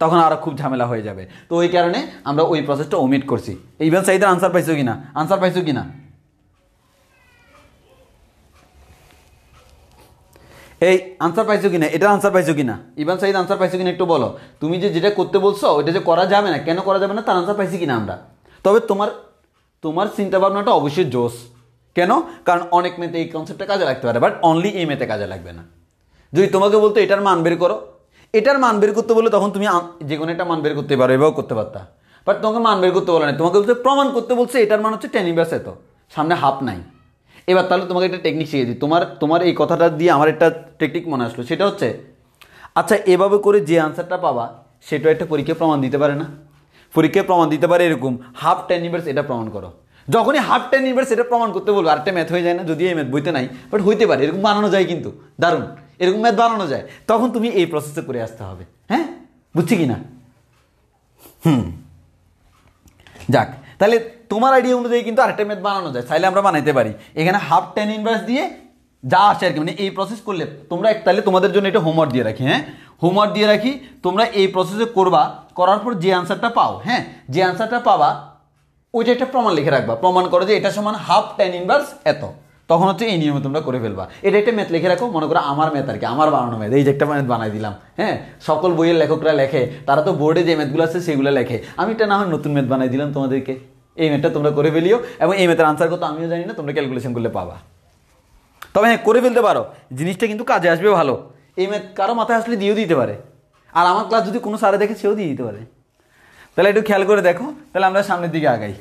তখন আরও খুব ঝামেলা হয়ে যাবে। তো ওই কারণে আমরা ওই প্রসেসটা ওমিট করছি। ইভান সাইদের আনসার পাইছো কিনা? এই আনসার পাইছো কিনা? এটা আনসার পাইছো কিনা? ইভান সাইদ আনসার পাইছো কিনা একটু বলো। তুমি যেটা করতে বলছো ওইটা যে করা যাবে না, কেন করা যাবে না তার আনসার পাইছি কিনা আমরা? তবে তোমার চিন্তা ভাবনাটা অবশ্যই জোস। কেন? কারণ অনেক মেতে এই কনসেপ্টটা কাজে লাগতে পারে, বাট অনলি এই মেতে কাজে লাগবে না। যদি তোমাকে বলতো এটার মান বের করো, এটার মান বের করতে বলে তখন তুমি যে কোনো একটা মান বের করতে পারো, এভাবেও করতে পারতা। বাট তোমাকে মান বের করতে বলে না, তোমাকে বলছে প্রমাণ করতে বলছে এটার মান হচ্ছে tan ইনভার্স এত, সামনে হাফ নাই। এবার তাহলে তোমাকে একটা টেকনিক শিখিয়ে দিই। তোমার এই কথাটা দিয়ে আমার একটা টেকনিক মনে আসলো, সেটা হচ্ছে আচ্ছা এভাবে করে যে আনসারটা পাবা সেটা একটা পরীক্ষায় প্রমাণ দিতে পারে না? পরীক্ষায় প্রমাণ দিতে পারে এরকম হাফ tan ইনভার্স এটা প্রমাণ করো। যখনই হাফ টেন ইনভার্স এটা প্রমাণ করতে বলবো, আরেকটা ম্যাথ হয়ে যায় না, যদি এই ম্যাথ বইতে নাই, বাট হইতে পারে, এরকম বানানো যায়, কিন্তু দারুণ এরকম ম্যাথ বানানো যায়, তখন তুমি এই প্রসেসে করে আসতে হবে। হ্যাঁ, বুঝছি কি না? যাক, তাহলে তোমার আইডিয়া অনুযায়ী কিন্তু আরেকটা ম্যাথ বানানো যায়, চাইলে আমরা বানাইতে পারি। এখানে হাফ টেন ইনভার্স দিয়ে যা আসে আর কি, মানে এই প্রসেস করলে তোমরা তাহলে তোমাদের জন্য এটা হোমওয়ার্ক দিয়ে রাখি। হ্যাঁ, হোমওয়ার্ক দিয়ে রাখি, তোমরা এই প্রসেসে করবা, করার পর যে আনসারটা পাও, হ্যাঁ যে আনসারটা পাবা ওইটা একটা প্রমাণ লিখে রাখবা, প্রমাণ করো যে এটা সমান হাফ টেন ইনভার্স এত, তখন হচ্ছে এই নিয়মে তোমরা করে ফেলবা। এটা একটা ম্যাথ লিখে রাখো, মনে করো আমার ম্যাথ আর কি, আমার বানানো ম্যাথ, এই যে একটা ম্যাথ বানাই দিলাম। হ্যাঁ, সকল বইয়ের লেখকরা লেখে, তারা তো বোর্ডে যে ম্যাথগুলো আছে সেগুলো লেখে, আমি এটা না হয় নতুন ম্যাথ বানাই দিলাম তোমাদেরকে। এই ম্যাথটা তোমরা করে ফেলিও, এবং এই ম্যাথের আনসার কত আমিও জানি না, তোমরা ক্যালকুলেশন করলে পাবা। তবে হ্যাঁ, করে ফেলতে পারো, জিনিসটা কিন্তু কাজে আসবে ভালো। এই ম্যাথ কারো মাথায় আসলে দিয়েও দিতে পারে, আর আমার ক্লাস যদি কোনো স্যারে দেখে সেও দিয়ে দিতে পারে। তাহলে একটু খেয়াল করে দেখো, তাহলে আমরা সামনের দিকে আগাই।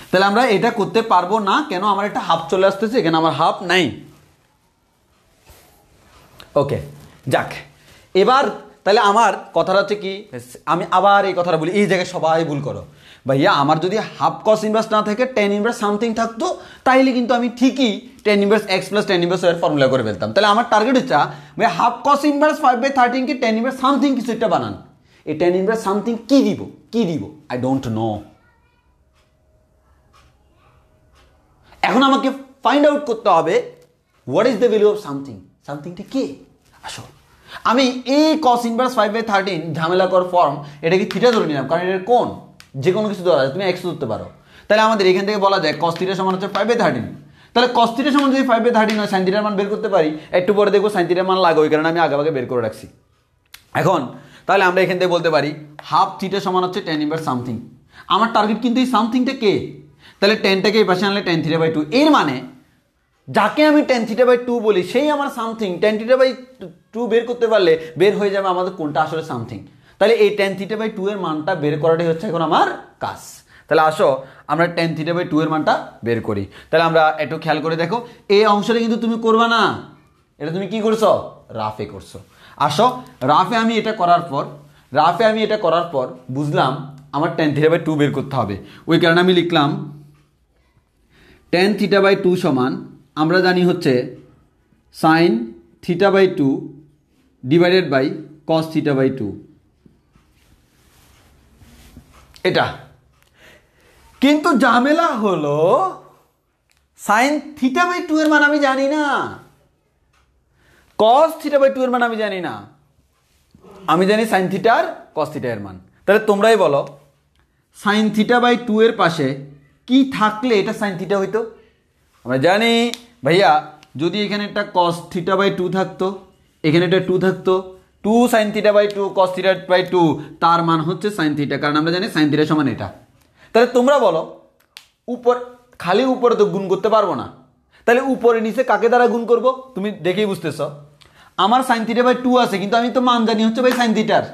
তাহলে আমরা এটা করতে পারবো না কেন? আমার একটা হাফ চলে আসতেছে, এখানে আমার হাফ নাই। ওকে, যাক, এবার তাহলে আমার কথাটা হচ্ছে কি, আমি আবার এই কথাটা বলি, এই জায়গায় সবাই ভুল করো। ভাইয়া আমার যদি হাফ কস ইনভার্স না থাকে, টেন ইনভার্স সামথিং থাকতো, তাইলে কিন্তু আমি ঠিকই ten inverse x plus ten inverse এর ফর্মুলা করে ফেলতাম। তাহলে আমার টার্গেট হচ্ছে ভাই হাফ কস ইনভার্স 5/13 কে টেন ইনভার্স সামথিং কিছু একটা বানান। এই টেন ইনভার্স সামথিং কি দিব, কি দিব, আই ডোন্ট নো। এখন আমাকে ফাইন্ড আউট করতে হবে what is the value of something, সামথিংটা কি। আসো, আমি এই কস ইনভার্স 5/13 ঝামেলাকর ফর্ম, এটাকে থিটা ধরে নিলাম, কারণ এটার কোন যে কোনো কিছু ধরা যায়, তুমি এক্স ধরতে পারো। তাহলে আমাদের এখান থেকে বলা যায় কস থিটা সমান হচ্ছে 5/13। তাহলে কস থিটা সমান যদি 5/13 হয়, সাইন থিটার মান বের করতে পারি। একটু পরে দেখবো সাইন থিটার মান লাগে, ওই কারণে আমি আগে বের করে রাখছি। এখন তাহলে আমরা এখান থেকে বলতে পারি হাফ থিটা সমান হচ্ছে টেন ইনভার্স সামথিং। আমার টার্গেট কিন্তু এই সামথিংটা কে, তাহলে টেনটাকে এই পাশে আনলে টেন থিটা বাই টু, এর মানে যাকে আমি টেন থিটা বাই টু বলি সেই আমার something. Tan theta by two বের করতে পারলে বের হয়ে যাবে আমাদের কোনটা আসলে সামথিং। তাহলে এই টেন থিটা বাই টু এর মানটা বের করাটাই হচ্ছে এখন আমার কাজ। তাহলে আসো আমরা টেন থিটা বাই টু এর মানটা বের করি। তাহলে আমরা একটু খেয়াল করে দেখো, এই অংশটা কিন্তু তুমি করবা না, এটা তুমি কি করছো, রাফে করছো। আসো, রাফে আমি এটা করার পর বুঝলাম আমার টেন থিটা বাই টু বের করতে হবে। ওই কারণে আমি লিখলাম টেন থিটা বাই টু সমান, আমরা জানি হচ্ছে sine theta by two divided by cos theta by two, এটা। কিন্তু ঝামেলা হলো সাইন থিটা বাই টু এর মান আমি জানি না, কস থিটা বাই টু এর মান আমি জানি না, আমি জানি সাইন থিটা আর কস থিটা এর মান। তাহলে তোমরাই বলো সাইন থিটা বাই টু এর পাশে কি থাকলে এটা সাইন থিটা হইতো। আমরা জানি ভাইয়া যদি এখানে একটা কস থিটা বাই টু থাকতো, এখানে একটা টু থাকতো, two sine theta by two cos theta by two, তার মান হচ্ছে সাইন থিটা, কারণ আমরা জানি সাইন থিটা সমান এটা। তাহলে তোমরা বলো খালি উপরে তো গুণ করতে পারবো না, তাহলে উপরে নিচে কাকে দ্বারা গুণ করব, তুমি দেখেই বুঝতেছ। আমার সাইন থিটা বাই টু আছে, কিন্তু আমি তো মান জানি হচ্ছে ভাই সাইন থিটার।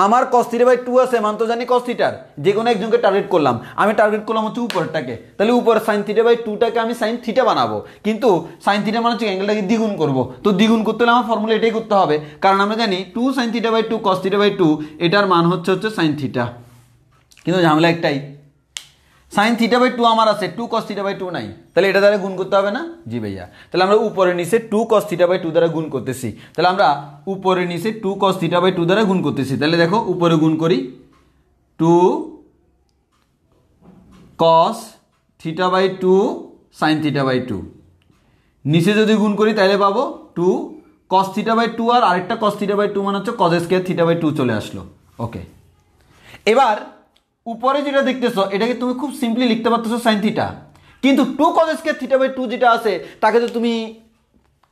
আমার কস থিটা বাই টু আছে, মান তো জানি কস থিটার। যে কোনো একজনকে টার্গেট করলাম, আমি টার্গেট করলাম হচ্ছে উপরটাকে, তাহলে উপরে সাইন থিটা বাই টুটাকে আমি সাইন থিটা বানাবো, কিন্তু সাইন থিটা মানে হচ্ছে অ্যাঙ্গেলটাকে দ্বিগুণ করবো। তো দ্বিগুণ করতে হলে আমার ফর্মুলা এটাই করতে হবে, কারণ আমরা জানি two sine theta by two cos theta by two, এটার মান হচ্ছে সাইন থিটা। কিন্তু ঝামেলা একটাই, সাইন থিটা বাই টু আমার আছে, two cos theta by two নাই, তাহলে এটা দ্বারা গুণ করতে হবে না। জি ভাইয়া, তাহলে আমরা উপরে নিচে two cos theta by two দ্বারা গুণ করতেছি। তাহলে আমরা উপরে নিচে two cos theta by two দ্বারা গুণ করতেছি। তাহলে দেখো উপরে গুণ করি, two cos theta by two sine theta by two, নিচে যদি গুণ করি তাহলে পাবো two cos theta by two, আর আরেকটা কস থিটা বাই টু মানে হচ্ছে cos square theta by two চলে আসলো। ওকে, এবার উপরে যেটা দেখতেছো এটাকে তুমি খুব সিম্পলি লিখতে পারতেছো সাইন থিটা, কিন্তু two cos square theta by two যেটা আছে তাকে তো তুমি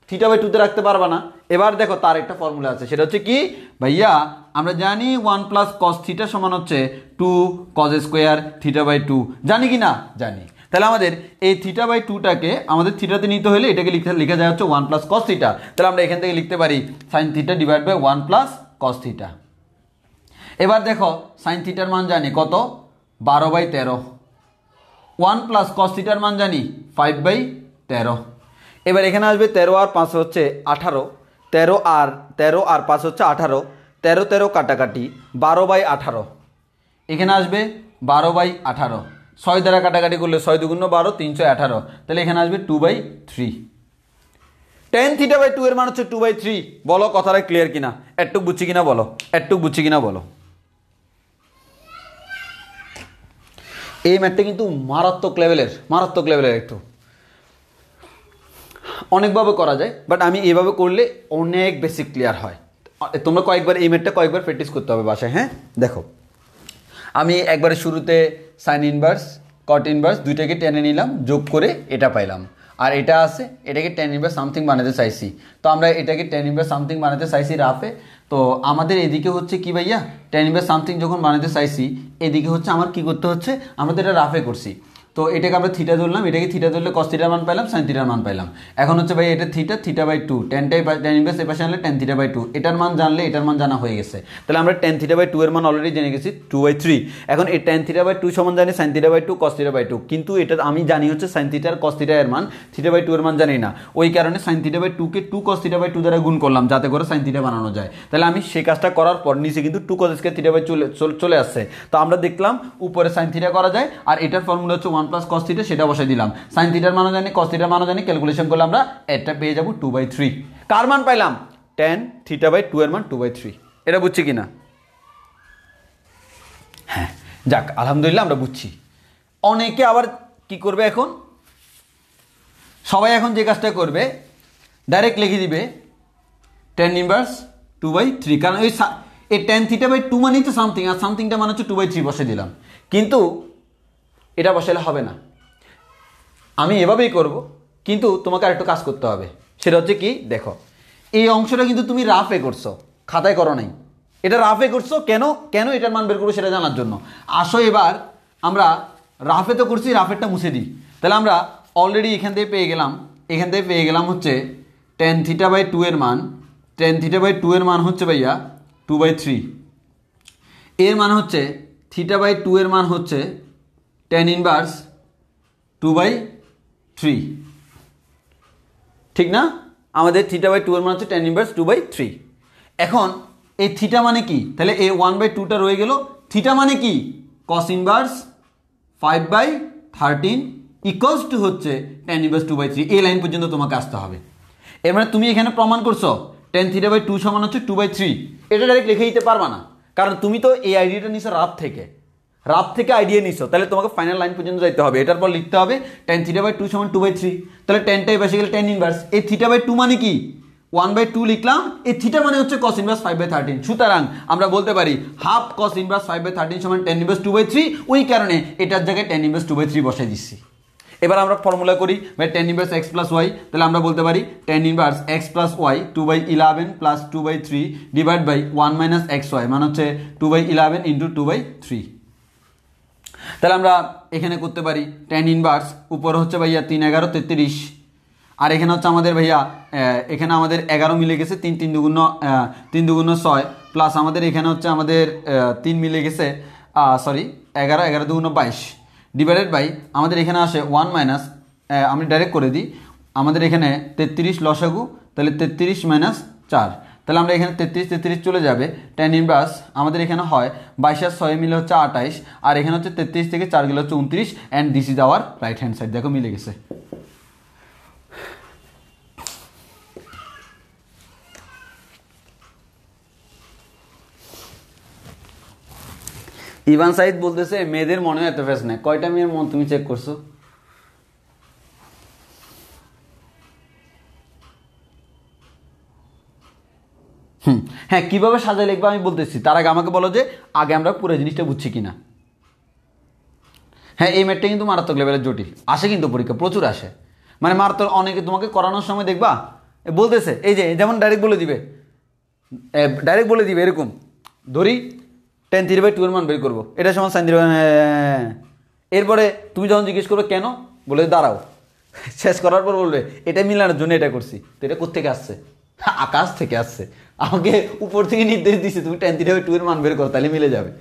থিটা বাই টুতে রাখতে পারবা না। এবার দেখো তার একটা ফর্মুলা আছে, সেটা হচ্ছে কি ভাইয়া, আমরা জানি ওয়ান প্লাস কস থিটা সমান হচ্ছে two cos square theta by two, জানি কি না, জানি। তাহলে আমাদের এই থিটা বাই টুটাকে আমাদের থিটাতে নিতে হলে এটাকে লেখা যায় হচ্ছে ওয়ান প্লাস কস থিটা। তাহলে আমরা এখান থেকে লিখতে পারি sine theta divide by one plus cos theta. এবার দেখো সাইন থিটার মান জানি কত, 12/13, ওয়ান প্লাস কস থিটার মান জানি 5/13। এবার এখানে আসবে 13 আর 5 হচ্ছে 18, 13 আর 5 হচ্ছে 18, 13 কাটাকাটি 12/18। এখানে আসবে 12/18, 6 দ্বারা কাটাকাটি করলে 6 দুগুণ 12, 318, তাহলে এখানে আসবে 2/3। tan θ/2 এর মান হচ্ছে 2/3। বলো কথাটা ক্লিয়ার কিনা, একটু বুঝছি কিনা বলো, একটু বুঝছি কিনা বলো। এই ম্যাথটা কিন্তু মারাত্মক লেভেলের একটু অনেকভাবে করা যায়, বাট আমি এইভাবে করলে অনেক বেশি ক্লিয়ার হয়। তোমরা এই ম্যাথটা কয়েকবার প্র্যাকটিস করতে হবে বাসায়। হ্যাঁ দেখো, আমি একবারে শুরুতে সাইন ইনভার্স কট ইনভার্স দুইটাকে টেনে নিলাম, যোগ করে এটা পাইলাম, আর এটা আছে এটাকে টেন ইনভার্স সামথিং বানাতে চাইছি। তো আমরা এটাকে টেন ইনভার্স সামথিং বানাতে চাইছি রাফে। তো আমাদের এদিকে হচ্ছে কি ভাইয়া, টেন ইনভার্স সামথিং যখন বানাতে চাইছি এদিকে হচ্ছে আমার কি করতে হচ্ছে, আমরা তো এটা রাফে করছি। তো এটাকে আমরা থিটা ধরলাম, এটাকে থিটা ধরলে কস থিটার মান পাইলাম, সাইন থিটার মান পাইলাম। এখন হচ্ছে ভাই এটা থিটা/2, টেন ইনভার্স এর পাশে আনলে tan θ/2, এটার মান জানলে এটার মান জানা হয়ে গেছে। তাহলে আমরা tan θ/2 এর মান অলরেডি জেনে গেছি 2/3। এখন এই tan θ/2 সমান জানি sin θ/2 cos θ/2, কিন্তু এটা আমি জানি হচ্ছে sin θ আর cos θ এর মান, θ/2 এর মান জানি না। ওই কারণে sin θ/2 কে 2 cos θ/2 দ্বারা গুণ করলাম যাতে করে sin θ বানানো যায়। তাহলে আমি সেই কাজটা করার পর নিচে কিন্তু 2 cos স্কয়ার θ/2 চলে আসছে। তো আমরা দেখলাম উপরে sin θ করা যায়, আর এটার ফর্মুলা হচ্ছে 1 + cos θ, সেটা বসাই দিলাম। sin θ মানও জানি, cos θ মানও জানি, ক্যালকুলেশন করলে আমরা এটা পেয়ে যাব 2/3। কার মান পাইলাম? tan θ/2 এর মান 2/3। এটা বুঝছি কিনা? হ্যাঁ, যাক আলহামদুলিল্লাহ আমরা বুঝছি। অনেকে আবার কি করবে, এখন সবাই এখন যে কাজটা করবে ডাইরেক্ট লিখে দিবে tan ইনভার্স 2/3, কারণ এই tan θ/2 মানেই তো সামথিং, আর সামথিংটা মানে হচ্ছে 2/3 বসে দিলাম। কিন্তু এটা বসালে হবে না, আমি এভাবেই করব, কিন্তু তোমাকে আরেকটু কাজ করতে হবে। সেটা হচ্ছে কি, দেখো এই অংশটা কিন্তু তুমি রাফে করছো, খাতায় করো নাই, এটা রাফে করছো। কেন এটার মান বের করবো সেটা জানার জন্য। আসো এবার আমরা রাফে তো করছি, রাফেরটা মুছে দিই। তাহলে আমরা অলরেডি এখান থেকে পেয়ে গেলাম হচ্ছে tan θ/2 এর মান, tan θ/2 এর মান হচ্ছে ভাইয়া 2/3। এর মান হচ্ছে θ/2 এর মান হচ্ছে tan ইনভার্স 2/3, ঠিক না? আমাদের θ/2 এর মান হচ্ছে tan ইনভার্স 2/3। এখন এই থিটা মানে কি, তাহলে এই 1/2টা রয়ে গেল। থিটা মানে কি, cos ইনভার্স 5/13 ইকুয়ালস টু হচ্ছে tan ইনভার্স 2/3। এই লাইন পর্যন্ত তোমাকে আসতে হবে। এর মানে তুমি এখানে প্রমাণ করছো tan θ/2 সমান হচ্ছে 2/3। এটা ডাইরেক্ট লিখে দিতে পারবা না, কারণ তুমি তো এই আইডিয়াটা নিছো রাফ থেকে আইডিয়া নিছো। তাহলে তোমাকে ফাইনাল লাইন পর্যন্ত যাইতে হবে, এটার পর লিখতে হবে tan θ/2 সমান 2/3। তাহলে ট্যানটাই বসে গেলে tan ইনভার্স, এই θ/2 মানে কি 1/2 লিখলাম, এই থিটা মানে হচ্ছে cos ইনভার্স 5/13। সুতরাং আমরা বলতে পারি হাফ cos ইনভার্স 5/13 সমান tan ইনভার্স 2/3। ওই কারণে এটার জায়গায় tan ইনভার্স 2/3 বসাই দিচ্ছি। এবার আমরা ফর্মুলা করি ভাই tan ইনভার্স x + y। তাহলে আমরা বলতে পারি tan inverse x + y 2/11 + 2/3 divide by 1 - xy মানে হচ্ছে 2/11 × 2/3। তাহলে আমরা এখানে করতে পারি tan ইনভার্স, উপরে হচ্ছে ভাইয়া 3 11 33, আর এখানে হচ্ছে আমাদের ভাইয়া এখানে আমাদের 11 মিলে গেছে, 3 দুগুণ 6, প্লাস আমাদের এখানে হচ্ছে আমাদের 3 মিলে গেছে, 11 11 দুগুণ 22 ডিভাইডেড বাই আমাদের এখানে আসে 1 - আমি ডাইরেক্ট করে দিই, আমাদের এখানে 33 লসাগু, তাহলে 33 - 4। তাহলে আমরা এখানে 33 চলে যাবে। tan ইনভার্স আমাদের এখানে হয় 22 আর 6 মিলে হচ্ছে 28, আর এখানে হচ্ছে 33 থেকে 4 গেলে হচ্ছে 29, and this is our right hand side. দেখো মিলে গেছে। ইভান সাইদ বলতেছে মেয়েদের মনে এত ফেস নেই। কয়টা মেয়ের মন তুমি চেক করছো? হ্যাঁ, কিভাবে সাজায় লিখবা আমি বলতেছি, তার আগে আমাকে বলো যে আগে আমরা পুরো জিনিসটা বুঝছি কিনা। হ্যাঁ, এই ম্যাথটা কিন্তু মারাত্মক লেভেলের জটিল, আসে কিন্তু পরীক্ষা প্রচুর আসে, মানে মারাত্মক। অনেকে তোমাকে করানোর সময় দেখবা বলতেছে, এই যে যেমন ডাইরেক্ট বলে দিবে এরকম ধরি tan θ/2 এর মান বের করবো, এটা সমান sin θ। এরপরে তুমি যখন জিজ্ঞেস করবে কেন, বলে দাঁড়াও, শেষ করার পর বলবে এটা মিলানোর জন্য এটা করছি। তো এটা কোত্থেকে আসছে? আকাশ থেকে আসছে, আমাকে উপর থেকে নির্দেশ দিচ্ছে তুমি tan θ/2 এর মান বের করো, তাহলে মিলে যাবে।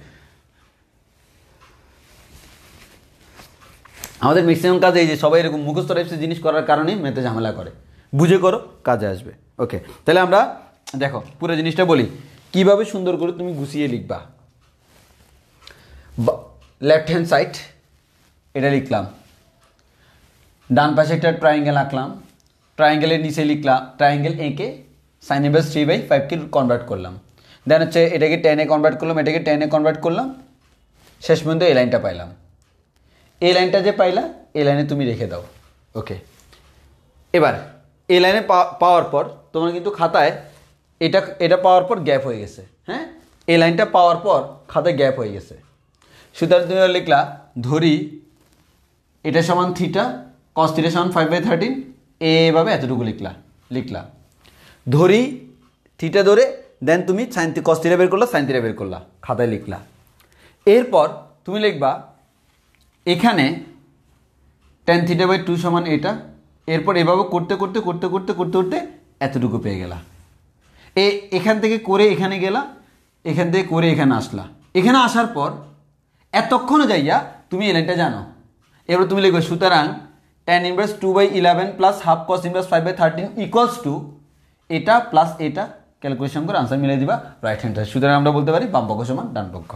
আমাদের ম্যাক্সিমাম কাজে এই যে সবাই এরকম মুখস্থ টাইপসের জিনিস করার কারণেই মেতে ঝামেলা করে। বুঝে করো, কাজে আসবে। ওকে, তাহলে আমরা দেখো পুরো জিনিসটা বলি কিভাবে সুন্দর করে তুমি গুছিয়ে লিখবা। লেফট হ্যান্ড সাইড এটা লিখলাম, ডান পাশে একটা ট্রায়াঙ্গেল আঁকলাম, ট্রায়াঙ্গেলের নিচে লিখলাম ট্রায়াঙ্গেল এঁকে সাইন ইনভার্স 3/5কে কনভার্ট করলাম, দেন হচ্ছে এটাকে 10-এ কনভার্ট করলাম, এটাকে 10-এ কনভার্ট করলাম, শেষ পর্যন্ত এই লাইনটা পাইলাম। এই লাইনটা যে পাইলা এই লাইনে তুমি রেখে দাও। ওকে, এবার এই লাইনে পাওয়ার পর তোমার কিন্তু খাতায় এটা পাওয়ার পর গ্যাপ হয়ে গেছে। হ্যাঁ, এই লাইনটা পাওয়ার পর খাতায় গ্যাপ হয়ে গেছে, সুতরাং তুমি লিখলা ধরি এটা সমান থিটা, কস থিটা সমান 5/13, এভাবে এতটুকু লিখলা ধরি থিটা ধরে, দেন তুমি সাইন কস থিটা বের করলা, সাইন থিটা বের করলা, খাতায় লিখলা। এরপর তুমি লিখবা এখানে tan θ/2 সমান এটা, এরপর এভাবে করতে করতে করতে করতে করতে করতে এতটুকু পেয়ে গেলা। এখান থেকে করে এখানে গেলা, এখান থেকে করে এখানে আসলা, এখানে আসার পর এতক্ষণে যাইয়া তুমি এই লাইনটা জানো। এবার তুমি লিখবে সুতরাং tan inverse 2/11 plus half cos inverse 5/13 equals to এটা প্লাস এটা, ক্যালকুলেশন করে আনসার মিলিয়ে দিবা রাইট হ্যান্ড সাইড। সুতরাং আমরা বলতে পারি বাম পক্ষ সমান ডান পক্ষ।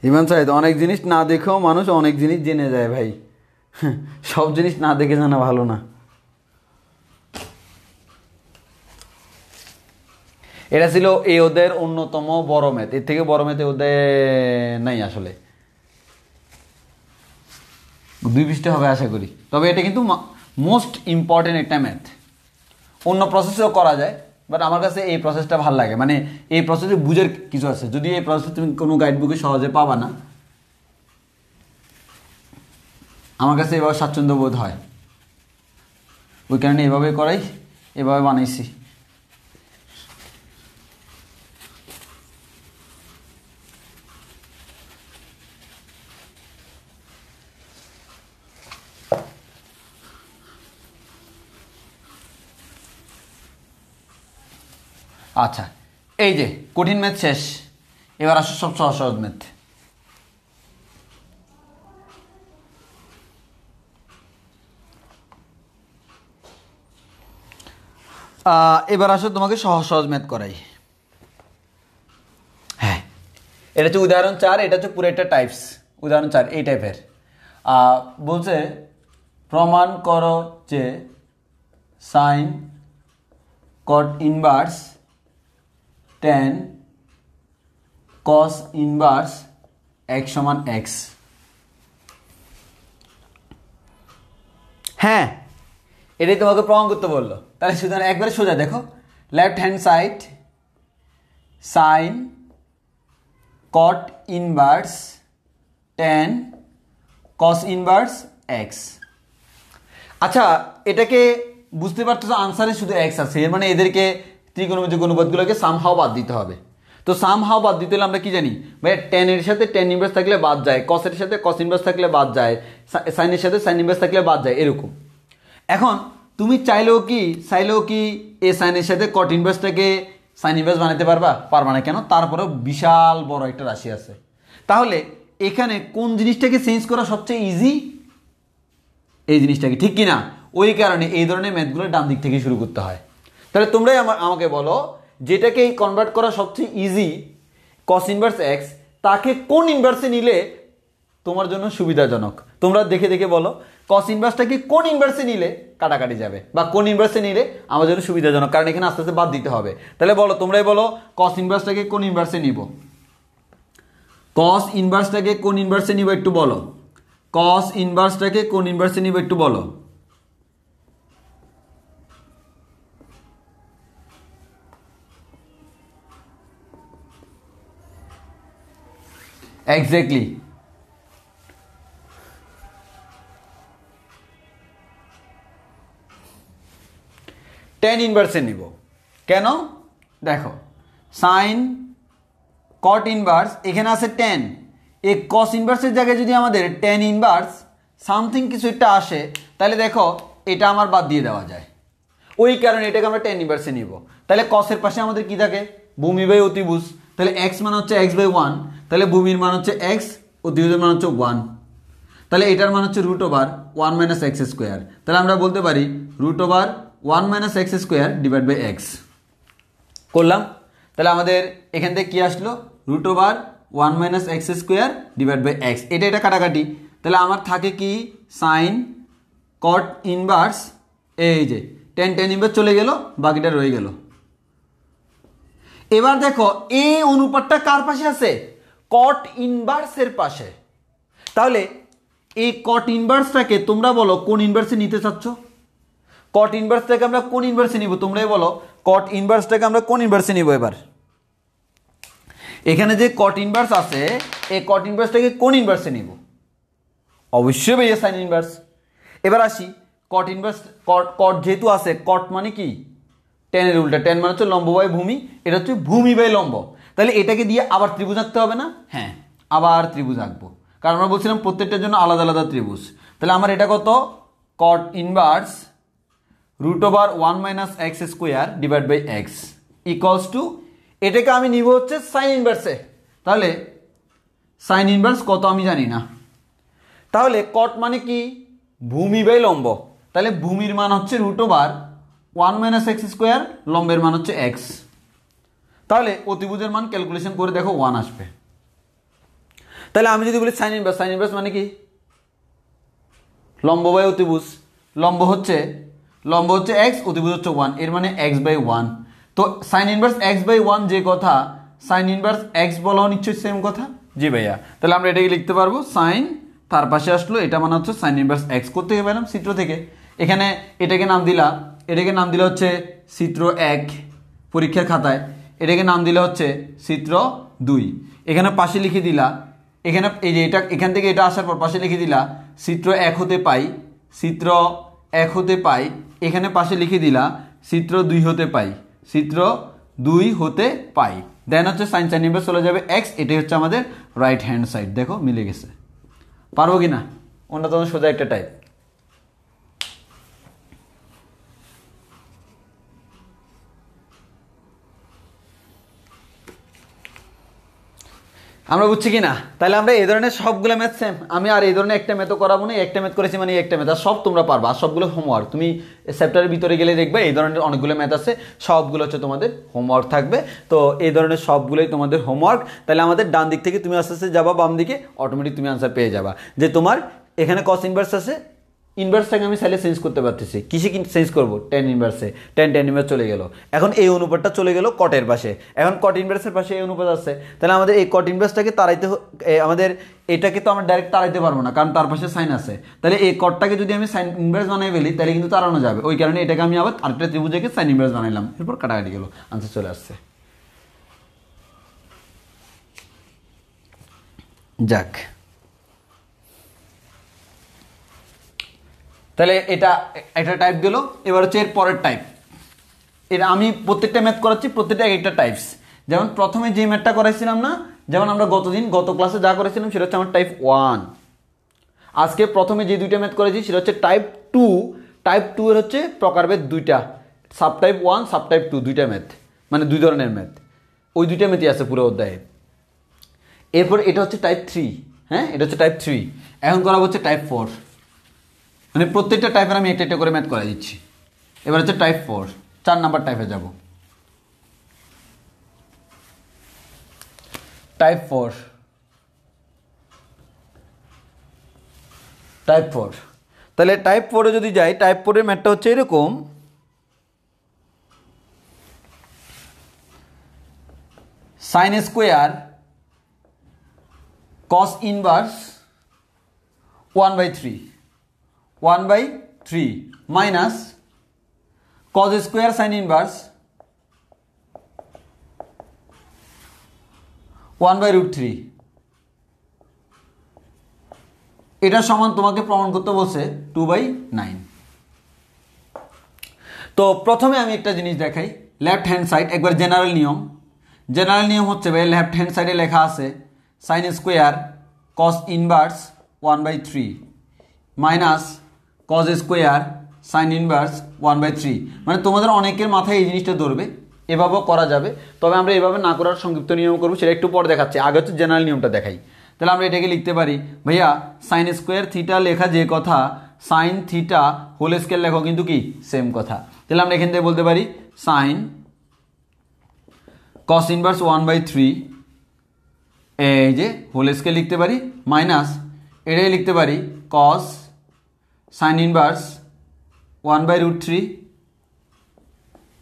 ইমান সাহেদ, অনেক জিনিস না দেখেও মানুষ অনেক জিনিস জেনে যায় ভাই, সব জিনিস না দেখে জানা ভালো না। এটা ছিল এই অধ্যায়ের অন্যতম বড় ম্যাথ, এর থেকে বড় ম্যাথ অধ্যায় নাই আসলে, 2 পৃষ্ঠা হবে আশা করি। তবে এটা কিন্তু মোস্ট ইম্পর্টেন্ট একটা ম্যাথ, অন্য প্রসেসেও করা যায়, বাট আমার কাছে এই প্রসেসটা ভালো লাগে, মানে এই প্রসেসে বুঝের কিছু আছে, যদি এই প্রসেস তুমি কোনো গাইড বুকে সহজে পাবা না, আমার কাছে এভাবে স্বাচ্ছন্দ্য বোধ হয়, ওই কারণে এভাবে করাই, এভাবে বানাইছি। আচ্ছা, এই যে কঠিন ম্যাথ শেষ, এবার আসো সব সহজ সহজ ম্যাথ। এবার আসো তোমাকে সহজ সহজ ম্যাথ করাই। হ্যাঁ, এটা হচ্ছে উদাহরণ 4, এটা হচ্ছে পুরো একটা টাইপস, উদাহরণ 4 এই টাইপের। বলছে প্রমাণ করো যে সাইন কট inverse tan cos inverse x সমান x। হ্যাঁ, এটাই তোমাকে প্রমাণ করতে বললো। তাহলে সুতরাং একবারে সোজা দেখো, লেফট হ্যান্ড সাইড সাইন কট inverse tan cos inverse x। আচ্ছা, এটাকে বুঝতে পারতেছো আনসারে শুধু x আছে, এর মানে এদেরকে ত্রিকোণমিতিক অনুপাতগুলোকে সামহাও বাদ দিতে হবে। তো সামহাও বাদ দিতে হলে আমরা কি জানি ভাই, tan এর সাথে tan ইনভার্স থাকলে বাদ যায়, cos এর সাথে cos ইনভার্স থাকলে বাদ যায়, sin এর সাথে sin ইনভার্স থাকলে বাদ যায়, এরকম। এখন তুমি চাইলেও কি এই sin এর সাথে cot ইনভার্সটাকে sin ইনভার্স বানাতে পারবা না কেন? তারপরেও বিশাল বড় একটা রাশি আছে। তাহলে এখানে কোন জিনিসটাকে চেঞ্জ করা সবচেয়ে ইজি? এই জিনিসটাকে, ঠিক কি না? ওই কারণে এই ধরনের ম্যাথগুলো ডান দিক থেকে শুরু করতে হয়। তাহলে তোমরাই আমাকে বলো, যেটাকে কনভার্ট করা সবচেয়ে ইজি cos ইনভার্স x, তাকে কোন ইনভার্সে নিলে তোমার জন্য সুবিধাজনক? তোমরা দেখে দেখে বলো cos ইনভার্সটাকে কোন ইনভার্সে নিলে কাটাকাটি যাবে, বা কোন ইনভার্সে নিলে আমার জন্য সুবিধাজনক, কারণ এখানে আস্তে আস্তে বাদ দিতে হবে। তাহলে বলো, তোমরাই বলো cos ইনভার্সটাকে কোন ইনভার্সে নিব? cos ইনভার্সটাকে কোন ইনভার্সে নিব একটু বলো। cos ইনভার্সটাকে কোন ইনভার্সে নিব একটু বলো। এক্স্যাক্টলি, tan ইনভার্সে নিব। কেন? দেখো, সাইন কট ইনভার্স এখানে আছে tan, এই cos ইনভার্সের জায়গায় যদি আমাদের tan ইনভার্স সামথিং কিছু একটা আসে, তাহলে দেখো এটা আমার বাদ দিয়ে দেওয়া যায়, ওই কারণে এটাকে আমরা tan ইনভার্সে নিব। তাহলে cos এর পাশে আমাদের কি থাকে? ভূমি বাই অতিভুজ, তাহলে x মান হচ্ছে x/1, তাহলে ভূমির মান হচ্ছে x, অতিভুজের মান হচ্ছে 1। তাহলে এটার মান হচ্ছে root over 1 minus x square. তাহলে আমরা বলতে পারি root over 1 minus x square divide by x করলাম। তাহলে আমাদের এখান থেকে কি আসলো, root over 1 minus x square divide by x. এটা কাটাকাটি, তাহলে আমার থাকে কি সাইন কট ইনভার্স, এই যে টেন ইনভার্স চলে গেল, বাকিটা রয়ে গেল। এবার দেখো এই অনুপাতটা কার পাশে আছে, কট ইনভার্সের পাশে। তাহলে এই কট ইনভার্সটাকে তোমরা বলো কোন ইনভার্সে নিতে চাচ্ছ, কট ইনভার্সটাকে আমরা কোন ইনভার্সে নিব, তোমরাই বলো কট ইনভার্সটাকে আমরা কোন ইনভার্সে নিব। এবার এখানে যে কট ইনভার্স আছে এই কট ইনভার্সটাকে কোন ইনভার্সে নিব, অবশ্যই ভাইয়া সাইন ইনভার্স। এবার আসি কট ইনভার্স, কট যেহেতু আছে, কট মানে কি টেনের উল্টা, টেন মানে হচ্ছে লম্ব বাই ভূমি, এটা হচ্ছে ভূমি বাই লম্ব। তাহলে এটাকে দিয়ে আবার ত্রিভুজ আঁকতে হবে না, হ্যাঁ আবার ত্রিভুজ আঁকবো, কারণ আমরা বলছিলাম প্রত্যেকটার জন্য আলাদা আলাদা ত্রিভুজ। তাহলে আমার এটা কত, cot inverse root over 1 minus x square divide by x equals to, এটাকে আমি নিব হচ্ছে সাইন ইনভার্সে। তাহলে সাইন ইনভার্স কত আমি জানি না, তাহলে কট মানে কি ভূমি বাই লম্ব, তাহলে ভূমির মান হচ্ছে root over 1 minus x square, লম্বের মান হচ্ছে এক্স। তাহলে অতিভুজের মান ক্যালকুলেশন করে দেখো 1 আসবে। তাহলে আমি যদি বলি সাইন ইনভার্স, সাইন ইনভার্স মানে কি লম্ব বাই অতিভুজ, লম্ব হচ্ছে এক্স, অতিভুজ হচ্ছে 1, এর মানে এক্স বাই 1। তো সাইন ইনভার্স এক্স বাই 1 যে কথা, সাইন ইনভার্স এক্স বলাও নিশ্চয়ই সেম কথা, জি ভাইয়া। তাহলে আমরা এটাকে লিখতে পারবো সাইন, তার পাশে আসলো এটা মানে হচ্ছে সাইন ইনভার্স এক্স। করতে পেলাম চিত্র থেকে, এখানে এটাকে নাম দিলা হচ্ছে চিত্র 1 পরীক্ষার খাতায়, এটাকে নাম দিলে হচ্ছে চিত্র 2। এখানে পাশে লিখে দিলা, এখানে এই যে এটা এখান থেকে এটা আসার পর পাশে লিখে দিলা চিত্র 1 হতে পাই, চিত্র 1 হতে পাই, এখানে পাশে লিখে দিলা চিত্র 2 হতে পাই, চিত্র 2 হতে পাই। দেন হচ্ছে সাইন ইনভার্স চলে যাবে এক্স, এটাই হচ্ছে আমাদের রাইট হ্যান্ড সাইড। দেখো মিলে গেছে, পারবো কি না, অন্যতম সোজা একটা টাইপ। আমরা বুঝছি কি না, তাহলে আমরা এই ধরনের সবগুলো ম্যাথ সেম, আমি আর এই ধরনের একটা ম্যাথও করাবো না, একটা ম্যাথ করেছি মানে একটা ম্যাথ, আর সব তোমরা পারবা, আর সবগুলো হোমওয়ার্ক। তুমি চ্যাপ্টারের ভিতরে গেলে দেখবে এই ধরনের অনেকগুলো ম্যাথ আছে, সবগুলো হচ্ছে তোমাদের হোমওয়ার্ক থাকবে। তো এই ধরনের সবগুলোই তোমাদের হোমওয়ার্ক। তাহলে আমাদের ডান দিক থেকে তুমি আস্তে আস্তে যাবা বাম দিকে, অটোমেটিক তুমি আনসার পেয়ে যাবা। যে তোমার এখানে কস ইনভার্স আছে, ইনভার্সটাকে আমি চাইলে চেঞ্জ করতে পারতেছি, কিসে চেঞ্জ করবো, টেন ইনভার্সে, টেন ইনভার্স চলে গেল, এখন এই অনুপাতটা চলে গেল কটের পাশে, এখন কট ইনভার্সের পাশে এই অনুপাত আছে। তাহলে আমাদের এই কট ইনভার্সটাকে তাড়াইতে, আমাদের এটাকে তো আমরা ডাইরেক্ট তাড়াইতে পারবো না, কারণ তার পাশে সাইন আছে। তাহলে এই কটটাকে যদি আমি সাইন ইনভার্স বানাই ফেলি তাহলে কিন্তু তাড়ানো যাবে, ওই কারণে এটাকে আমি আবার আরেকটা ত্রিভুজকে সাইন ইনভার্স বানাইলাম, এরপর কাটাকাটি গেল, আনসার চলে আসছে। যাক, তাহলে এটা একটা টাইপ গেল। এবার হচ্ছে এর পরের টাইপ, এর আমি প্রত্যেকটা ম্যাথ করাচ্ছি, প্রত্যেকটা একটা টাইপস। যেমন প্রথমে যে ম্যাথটা করাইছিলাম না, যেমন আমরা গত ক্লাসে যা করেছিলাম সেটা হচ্ছে আমার টাইপ 1। আজকে প্রথমে যে দুইটা ম্যাথ করেছি সেটা হচ্ছে টাইপ 2। টাইপ 2 এর হচ্ছে প্রকারভেদ দুইটা, সাব টাইপ 1 সাব টাইপ 2, দুইটা ম্যাথ, মানে দুই ধরনের ম্যাথ, ওই দুইটা ম্যাথই আছে পুরো অধ্যায়ে। এরপর এটা হচ্ছে টাইপ 3, হ্যাঁ এটা হচ্ছে টাইপ 3। এখন করা হচ্ছে টাইপ 4, মানে প্রত্যেকটা টাইপের আমি একটা একটা করে ম্যাথ করে দিচ্ছি। এবার হচ্ছে টাইপ 4, 4 নাম্বার টাইপে যাব। টাইপ 4, তাহলে টাইপ 4-এ যদি যাই, টাইপ 4-এর ম্যাথটা হচ্ছে এরকম, sine square cos inverse 1/3 minus cos square sine inverse 1/√3। এটা সমান তোমাকে প্রমাণ করতে বলছে 2/9। তো প্রথমে আমি একটা জিনিস দেখাই, লেফট হ্যান্ড সাইড একবার জেনারেল নিয়ম হচ্ছে ভাই, লেফট হ্যান্ড সাইডে লেখা আছে sine square cos inverse 1/3 minus cos square sine inverse 1/3। মানে তোমাদের অনেকের মাথায় এই জিনিসটা ধরবে, এভাবেও করা যাবে, তবে আমরা এভাবে না করার সংক্ষিপ্ত নিয়ম করবো, সেটা একটু পর দেখাচ্ছি। আগে হচ্ছে জেনারেল নিয়মটা দেখাই। তাহলে আমরা এটাকে লিখতে পারি ভাইয়া সাইন স্কোয়ার থিটা লেখা যে কথা সাইন থিটা হোল স্কোয়ার লেখো কিন্তু কি সেম কথা। তাহলে আমরা এখান থেকে বলতে পারি সাইন কস ইনভার্স 1/3 এই যে হোল স্কোয়ার লিখতে পারি মাইনাস এটাই লিখতে পারি কস সাইন ইনভার্স 1/√3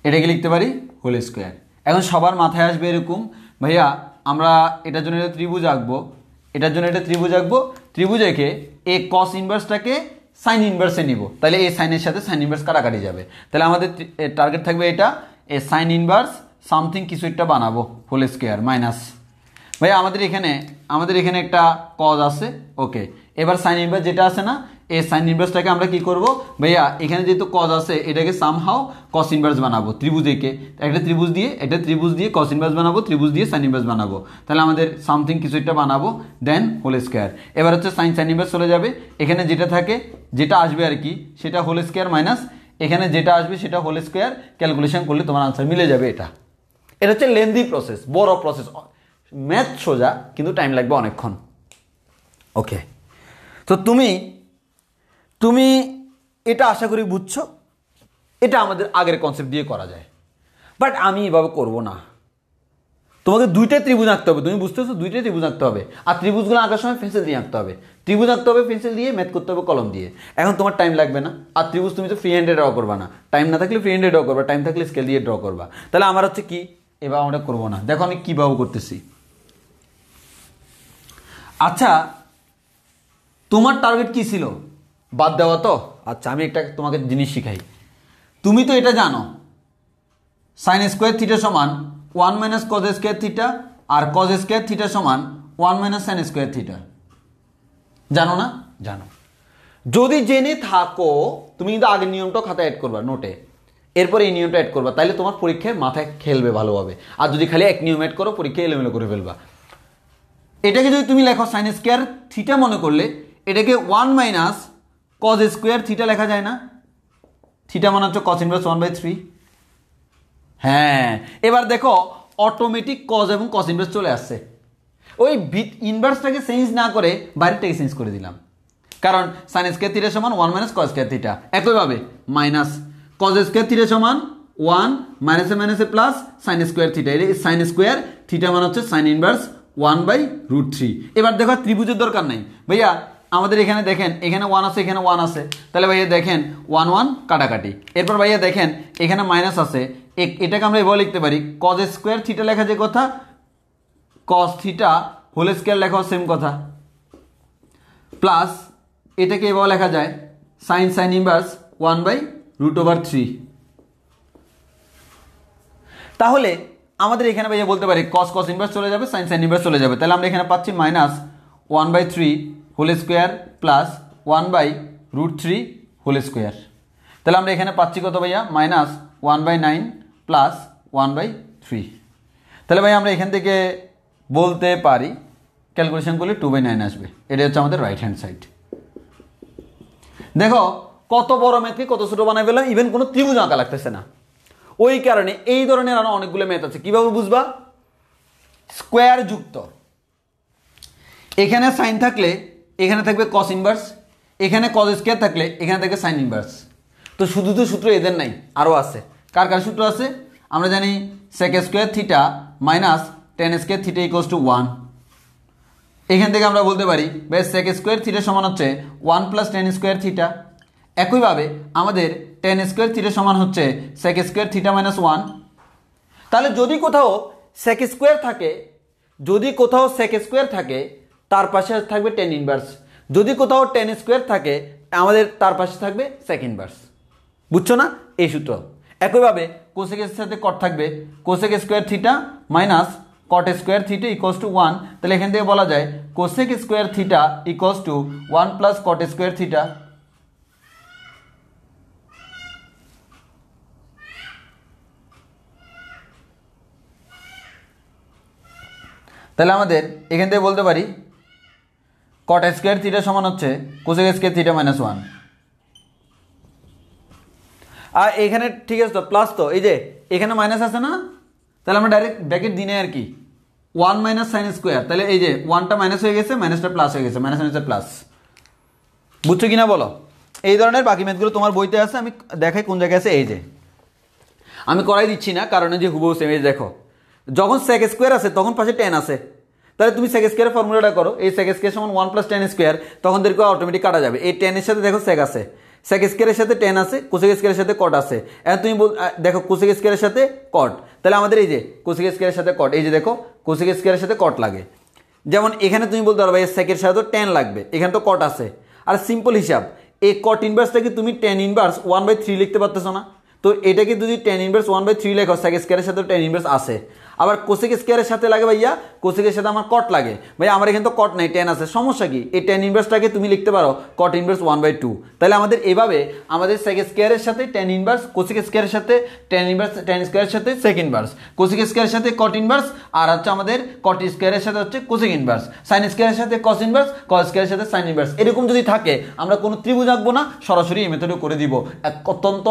এটাকে লিখতে পারি হোল স্কোয়ার। এখন সবার মাথায় আসবে এরকম ভাইয়া আমরা এটার জন্য এটা ত্রিভুজ আঁকবো, এটার জন্য এটা ত্রিভুজ আঁকবো, ত্রিভুজ এঁকে এই কস ইনভার্সটাকে সাইন ইনভার্সে নিব, তাহলে এই সাইনের সাথে সাইন ইনভার্স কাটাকাটি যাবে। তাহলে আমাদের টার্গেট থাকবে এটা এই সাইন ইনভার্স সামথিং কিছু একটা বানাবো হোল স্কোয়ার মাইনাস ভাইয়া আমাদের এখানে একটা কজ আছে ওকে। এবার সাইন ইনভার্স যেটা আছে না এই সাইন ইনভার্সটাকে আমরা কি করব ভাইয়া এখানে যেহেতু কজ আছে এটাকে সামহাও কস ইনভার্স বানাবো ত্রিভুজ এঁকে, একটা ত্রিভুজ দিয়ে কস ইনভার্স বানাবো, ত্রিভুজ দিয়ে সাইন ইনভার্স বানাবো, তাহলে আমাদের সামথিং কিছু একটা বানাবো দেন হোল স্কোয়ার। এবার হচ্ছে সাইন ইনভার্স চলে যাবে, এখানে যেটা থাকে যেটা আসবে আর কি সেটা হোল স্কোয়ার মাইনাস এখানে যেটা আসবে সেটা হোল স্কোয়ার, ক্যালকুলেশন করলে তোমার আনসার মিলে যাবে। এটা হচ্ছে লেন্দি প্রসেস, বড় প্রসেস, ম্যাথ সোজা কিন্তু টাইম লাগবে অনেকক্ষণ ওকে। তো তুমি এটা আশা করি বুঝছো, এটা আমাদের আগের কনসেপ্ট দিয়ে করা যায়, বাট আমি এভাবে করব না। তোমাকে দুইটা ত্রিভুজ আঁকতে হবে, তুমি বুঝতেছো দুইটা ত্রিভুজ আঁকতে হবে, আর ত্রিভুজগুলো আঁকার সময় পেন্সিল দিয়ে আঁকতে হবে, ত্রিভুজ আঁকতে হবে পেন্সিল দিয়ে, ম্যাথ করতে হবে কলম দিয়ে। এখন তোমার টাইম লাগবে না, আর ত্রিভুজ তুমি তো ফ্রি হ্যান্ডে ড্র করবা না, টাইম না থাকলে ফ্রি হ্যান্ডে ড্র করবা, টাইম থাকলে স্কেল দিয়ে ড্র করবা। তাহলে আমার হচ্ছে কি এবার আমরা করবো না, দেখো আমি কীভাবে করতেছি। আচ্ছা তোমার টার্গেট কি ছিল বাদ দেওয়া তো? আচ্ছা আমি একটা তোমাকে জিনিস শিখাই, তুমি তো এটা জানো সাইন স্কোয়ার থিটা সমান 1 মাইনাস কজ স্কোয়ার থিটা আর কজ স্কোয়ার থিটা সমান 1 মাইনাস সাইন স্কোয়ার থিটা, জানো না? জানো। যদি জেনে থাকো তুমি কিন্তু আগের নিয়মটাও খাতায় অ্যাড করবা নোটে, এরপরে এই নিয়মটা অ্যাড করবা, তাইলে তোমার পরীক্ষায় মাথায় খেলবে ভালোভাবে। আর যদি খালি এক নিয়ম অ্যাড করো পরীক্ষায় এলোমেলো করে ফেলবা। এটাকে যদি তুমি লেখো সাইন স্কোয়ার থিটা মনে করলে এটাকে 1 মাইনাস কজ স্কোয়ার থিটা লেখা যায় না? থিটা মানে হচ্ছে কস ইনভার্স 1/3। হ্যাঁ এবার দেখো অটোমেটিক কজ এবং কস ইনভার্স চলে আসছে, ওই ইনভার্সটাকে চেঞ্জ না করে বাইরেটাকে চেঞ্জ করে দিলাম, কারণ সাইন স্কোয়ার থিটা সমান 1 মাইনাস কস স্কোয়ার থিটা। একইভাবে মাইনাস কজ স্কোয়ার থিটা সমান 1 মাইনাসে মাইনাসে প্লাস সাইন স্কোয়ার থিটা, এই সাইন স্কোয়ার থিটা মানে হচ্ছে সাইন ইনভার্স 1/√3। এবার দেখো ত্রিভুজের দরকার নাই ভাইয়া, আমাদের এখানে দেখেন এখানে 1 আছে এখানে 1 আছে, তাহলে ভাইয়া দেখেন 1 1 কাটাকাটি। এরপর ভাইয়া দেখেন এখানে মাইনাস আছে, এটাকে আমরা এভাবে লিখতে পারি কজ স্কোয়ার থিটা লেখা যে কথা কস থিটা হোল স্কোয়ার লেখাও সেম কথা, প্লাস এটাকে এভাবে লেখা যায় সাইন ইনভার্স 1/√3। তাহলে আমাদের এখানে ভাইয়া বলতে পারি কস ইনভার্স চলে যাবে, সাইন ইনভার্স চলে যাবে, তাহলে আমরা এখানে পাচ্ছি minus 1/3 whole square plus 1/√3 whole square. তাহলে আমরা এখানে পাচ্ছি কত ভাইয়া মাইনাস 1/9 প্লাস 1/3। তাহলে ভাই আমরা এখান থেকে বলতে পারি ক্যালকুলেশন করলে 2/9 আসবে, এটা হচ্ছে আমাদের রাইট হ্যান্ড সাইড। দেখো কত বড় ম্যাথকে কত ছোট বানাই ফেললাম, ইভেন কোনো ত্রিভুজ আঁকা লাগতেছে না। ওই কারণে এই ধরনের আরো অনেকগুলো ম্যাথ আছে, কিভাবে বুঝবা? স্কোয়ার যুক্ত, এখানে সাইন থাকলে এখানে থাকবে কস ইনভার্স, এখানে কস স্কোয়ার থাকলে এখানে থাকবে সাইন ইনভার্স। তো শুধু তো সূত্র এদের নাই, আরও আছে। কার কার সূত্র আছে? আমরা জানি sec square theta minus tan square theta equals to 1। এখান থেকে আমরা বলতে পারি বেশ সেক স্কোয়ার থিটা সমান হচ্ছে 1 প্লাস টেন স্কোয়ার থিটা। একইভাবে আমাদের টেন স্কোয়ার থিটা সমান হচ্ছে সেক স্কোয়ার থিটা মাইনাস 1। তাহলে যদি কোথাও সেক স্কোয়ার থাকে তার পাশে থাকবে টেন ইনভার্স, যদি কোথাও টেন স্কোয়ার থাকে আমাদের তার পাশে থাকবে সেক ইনভার্স। বুঝছো না এই সূত্র? একইভাবে কোসেকের সাথে কট থাকবে cosec square theta minus cot square theta equals to 1। তাহলে এখান থেকে বলা যায় cosec square theta equals to 1 plus cot square theta. তাহলে আমাদের এখান থেকে বলতে পারি কট স্কোয়ার থিটা সমান হচ্ছে কোসেক স্কোয়ার থিটা মাইনাস 1। আর এখানে ঠিক আছে তো প্লাস, তো এই যে এখানে মাইনাস আছে না, তাহলে আমরা ডাইরেক্ট ব্র্যাকেট দিনে আর কি ওয়ান মাইনাস সাইন স্কোয়ার, তাহলে এই যে ওয়ানটা মাইনাস হয়ে গেছে, মাইনাসটা প্লাস হয়ে গেছে, মাইনাস মাইনাসে প্লাস। বুঝছো কিনা বলো? এই ধরনের বাকি ম্যাথগুলো তোমার বইতে আছে, আমি দেখাই কোন জায়গায় আছে। এই যে আমি করাই দিচ্ছি না, কারণ যে হুবহু সেম। এই দেখো, যখন সেক স্কোয়ার আছে তখন পাশে টেন আছে, তাহলে তুমি সেক স্কোয়ারের ফর্মুলাটা করো। এই সেক স্কোয়ার সমান ওয়ান প্লাস টেন স্কোয়ার, তখন দেখো অটোমেটিক কাটা যাবে। এই টেনের সাথে দেখো সেক আছে, সেক স্কোয়ারের সাথে টেন আছে, কোসেক স্কোয়ারের সাথে কট আছে। এখন তুমি দেখো কোসেক স্কোয়ারের সাথে কট, তাহলে আমাদের এই যে কোসেক স্কোয়ারের সাথে কট, এই যে দেখো কোসেক স্কোয়ারের সাথে কট লাগে। যেমন এখানে তুমি বলতে পারো ভাই সেকের সাথে তো টেন লাগবে, এখানে তো কট আছে। আর সিম্পল হিসাব, এই কট ইনভার্সটাকে তুমি টেন ইনভার্স 1/3 লিখতে পারতেছো না? তো এটাকে যদি টেন ইনভার্স 1/3 লেখো, সেক স্কোয়ারের সাথে টেন ইনভার্স আছে। আবার কোসেক স্কোয়ারের সাথে লাগে ভাইয়া, কোসেকের সাথে আমার কট লাগে। ভাই আমার এখানে তো কট নাই, টেন আছে, সমস্যা কি? এই টেন ইনভার্সটাকে তুমি লিখতে পারো কট ইনভার্স 1/2। তাহলে আমাদের এভাবে আমাদের সেক স্কোয়ারের সাথে টেন ইনভার্স, কোসেক স্কোয়ারের সাথে টেন ইনভার্স, টেন স্কোয়ারের সাথে সেক ইনভার্স, কোসেক স্কোয়ারের সাথে কট ইনভার্স, আর হচ্ছে আমাদের কট স্কোয়ারের সাথে হচ্ছে কোসেক ইনভার্স, সাইন স্কোয়ারের সাথে কস ইনভার্স, কস স্কোয়ারের সাথে সাইন ইনভার্স। এরকম যদি থাকে আমরা কোনো ত্রিভুজ আঁকবো না, সরাসরি এই মেথডে করে দিব। অত্যন্ত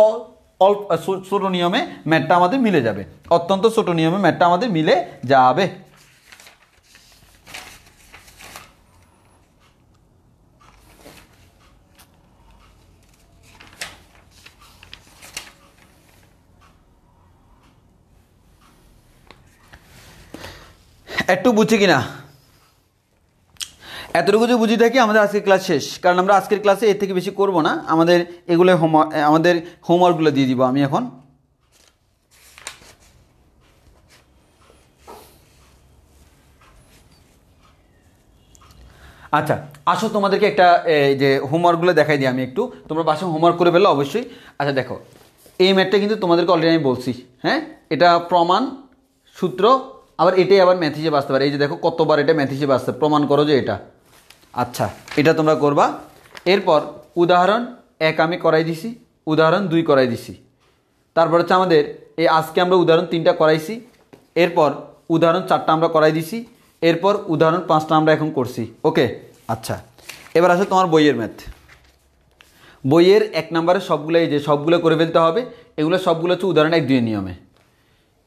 অল্প ছোট নিয়মে ম্যাথটা আমাদের মিলে যাবে, অত্যন্ত ছোট নিয়মে ম্যাথটা আমাদের মিলে যাবে। একটু বুঝছি কিনা? এতটুকু যদি বুঝি থাকি আমাদের আজকের ক্লাস শেষ, কারণ আমরা আজকের ক্লাসে এর থেকে বেশি করব না। আমাদের এগুলো আমাদের হোমওয়ার্কগুলো দিয়ে দিব আমি এখন। আচ্ছা আসো তোমাদেরকে একটা যে হোমওয়ার্কগুলো দেখাই দিই আমি একটু, তোমরা বাসায় হোমওয়ার্ক করে ফেলো অবশ্যই। আচ্ছা দেখো, এই ম্যাথটা কিন্তু তোমাদেরকে অলরেডি আমি বলছি, হ্যাঁ এটা প্রমাণ সূত্র, আবার এটাই আবার ম্যাথ হিসেবে আসতে পারে। এই যে দেখো কতবার এটা ম্যাথ হিসেবে আসতে, প্রমাণ করো যে এটা। আচ্ছা এটা তোমরা করবা। এরপর উদাহরণ 1 আমি করাই দিছি, উদাহরণ 2 করাই দিছি, তারপর হচ্ছে আমাদের এই আজকে আমরা উদাহরণ 3টা করাইছি, এরপর উদাহরণ 4টা আমরা করাই দিছি, এরপর উদাহরণ 5টা আমরা এখন করছি। ওকে আচ্ছা এবার আসো তোমার বইয়ের ম্যাথ। বইয়ের 1 নম্বরে সবগুলো এই যে সবগুলো করে ফেলতে হবে, এগুলো সবগুলো হচ্ছে উদাহরণ 1, 2 নিয়মে।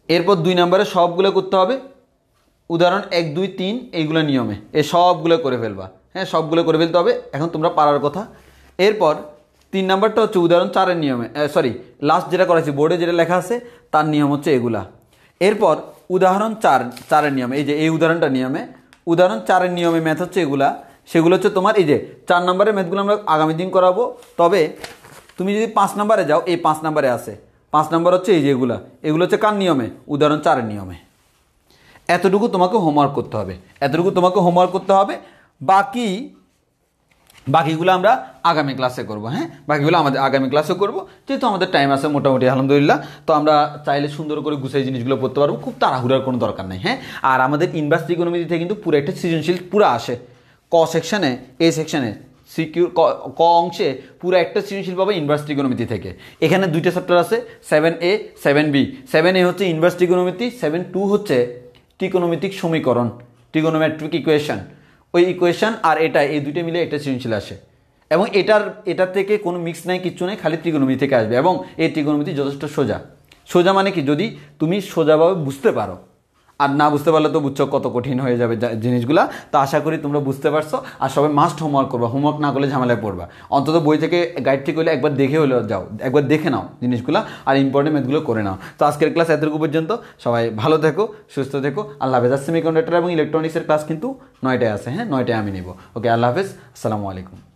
এরপর 2 নম্বরে সবগুলো করতে হবে উদাহরণ 1, 2, 3 এইগুলো নিয়মে, এই সবগুলো করে ফেলবা। হ্যাঁ সবগুলো করে ফেলতে হবে, এখন তোমরা পারার কথা। এরপর 3 নম্বরটা হচ্ছে উদাহরণ 4-এর নিয়মে, সরি লাস্ট যেটা করাইছি বোর্ডে যেটা লেখা আছে তার নিয়ম হচ্ছে এগুলা। এরপর উদাহরণ 4-এর নিয়মে, এই যে এই উদাহরণটা নিয়মে, উদাহরণ 4-এর নিয়মে ম্যাথ হচ্ছে এগুলা। সেগুলো হচ্ছে তোমার এই যে 4 নম্বরের ম্যাথগুলো আমরা আগামী দিন করাবো। তবে তুমি যদি 5 নম্বরে যাও, এই 5 নম্বরে আছে, 5 নম্বর হচ্ছে এই যে এগুলো হচ্ছে কার নিয়মে? উদাহরণ 4-এর নিয়মে। এতটুকু তোমাকে হোমওয়ার্ক করতে হবে, এতটুকু তোমাকে হোমওয়ার্ক করতে হবে। বাকিগুলো আমরা আগামী ক্লাসে করব। হ্যাঁ বাকিগুলো আমাদের আগামী ক্লাসে করব, যেহেতু আমাদের টাইম আছে মোটামুটি আলহামদুলিল্লাহ। তো আমরা চাইলে সুন্দর করে গুছিয়ে জিনিসগুলো পড়তে পারবো, খুব তাড়াহুড়ার কোনো দরকার নেই। হ্যাঁ আর আমাদের ইনভার্স ত্রিকোণমিতি থেকে কিন্তু পুরো একটা সৃজনশীল পুরো আসে, ক সেকশনে, এ সেকশনে, ক অংশে পুরো একটা সৃজনশীল পাবে ইনভার্স ত্রিকোণমিতি থেকে। এখানে 2টা চ্যাপ্টার আছে, 7A 7B। 7A হচ্ছে ইনভার্স ত্রিকোণমিতি, 7-2 হচ্ছে ত্রিকোণমিতিক সমীকরণ, ট্রিগোনোমেট্রিক ইকুয়েশন। ওই ইকুয়েশন আর এটা, এই 2টা মিলে একটা সৃজনশীল আসে, এবং এটার থেকে কোনো মিক্স নাই, কিচ্ছু নেই, খালি ত্রিকোণমিতি থেকে আসবে। এবং এই ত্রিকোণমিতি যথেষ্ট সোজা মানে কি, যদি তুমি সোজাভাবে বুঝতে পারো। আর না বুঝতে পারলে তো বুঝছো কত কঠিন হয়ে যাবে জিনিসগুলা। তো আশা করি তোমরা বুঝতে পারছো, আর সবাই মাস্ট হোমওয়ার্ক করবা, হোমওয়ার্ক না করলে ঝামেলায় পড়বা। অন্তত বই থেকে গাইড থেকে হলে একবার দেখে হলেও যাও, একবার দেখে নাও জিনিসগুলা, আর ইম্পর্টেন্ট ম্যাথগুলো করে নাও। তো আজকের ক্লাস এতটুকু পর্যন্ত, সবাই ভালো থেকো, সুস্থ থেকো, আল্লাহ হাফেজ। আর সেমিকন্ডাক্টর এবং ইলেকট্রনিক্সের ক্লাস কিন্তু 9টায় আছে, হ্যাঁ 9টায় আমি নেব। ওকে আল্লাহ হাফেজ, আসসালামু আলাইকুম।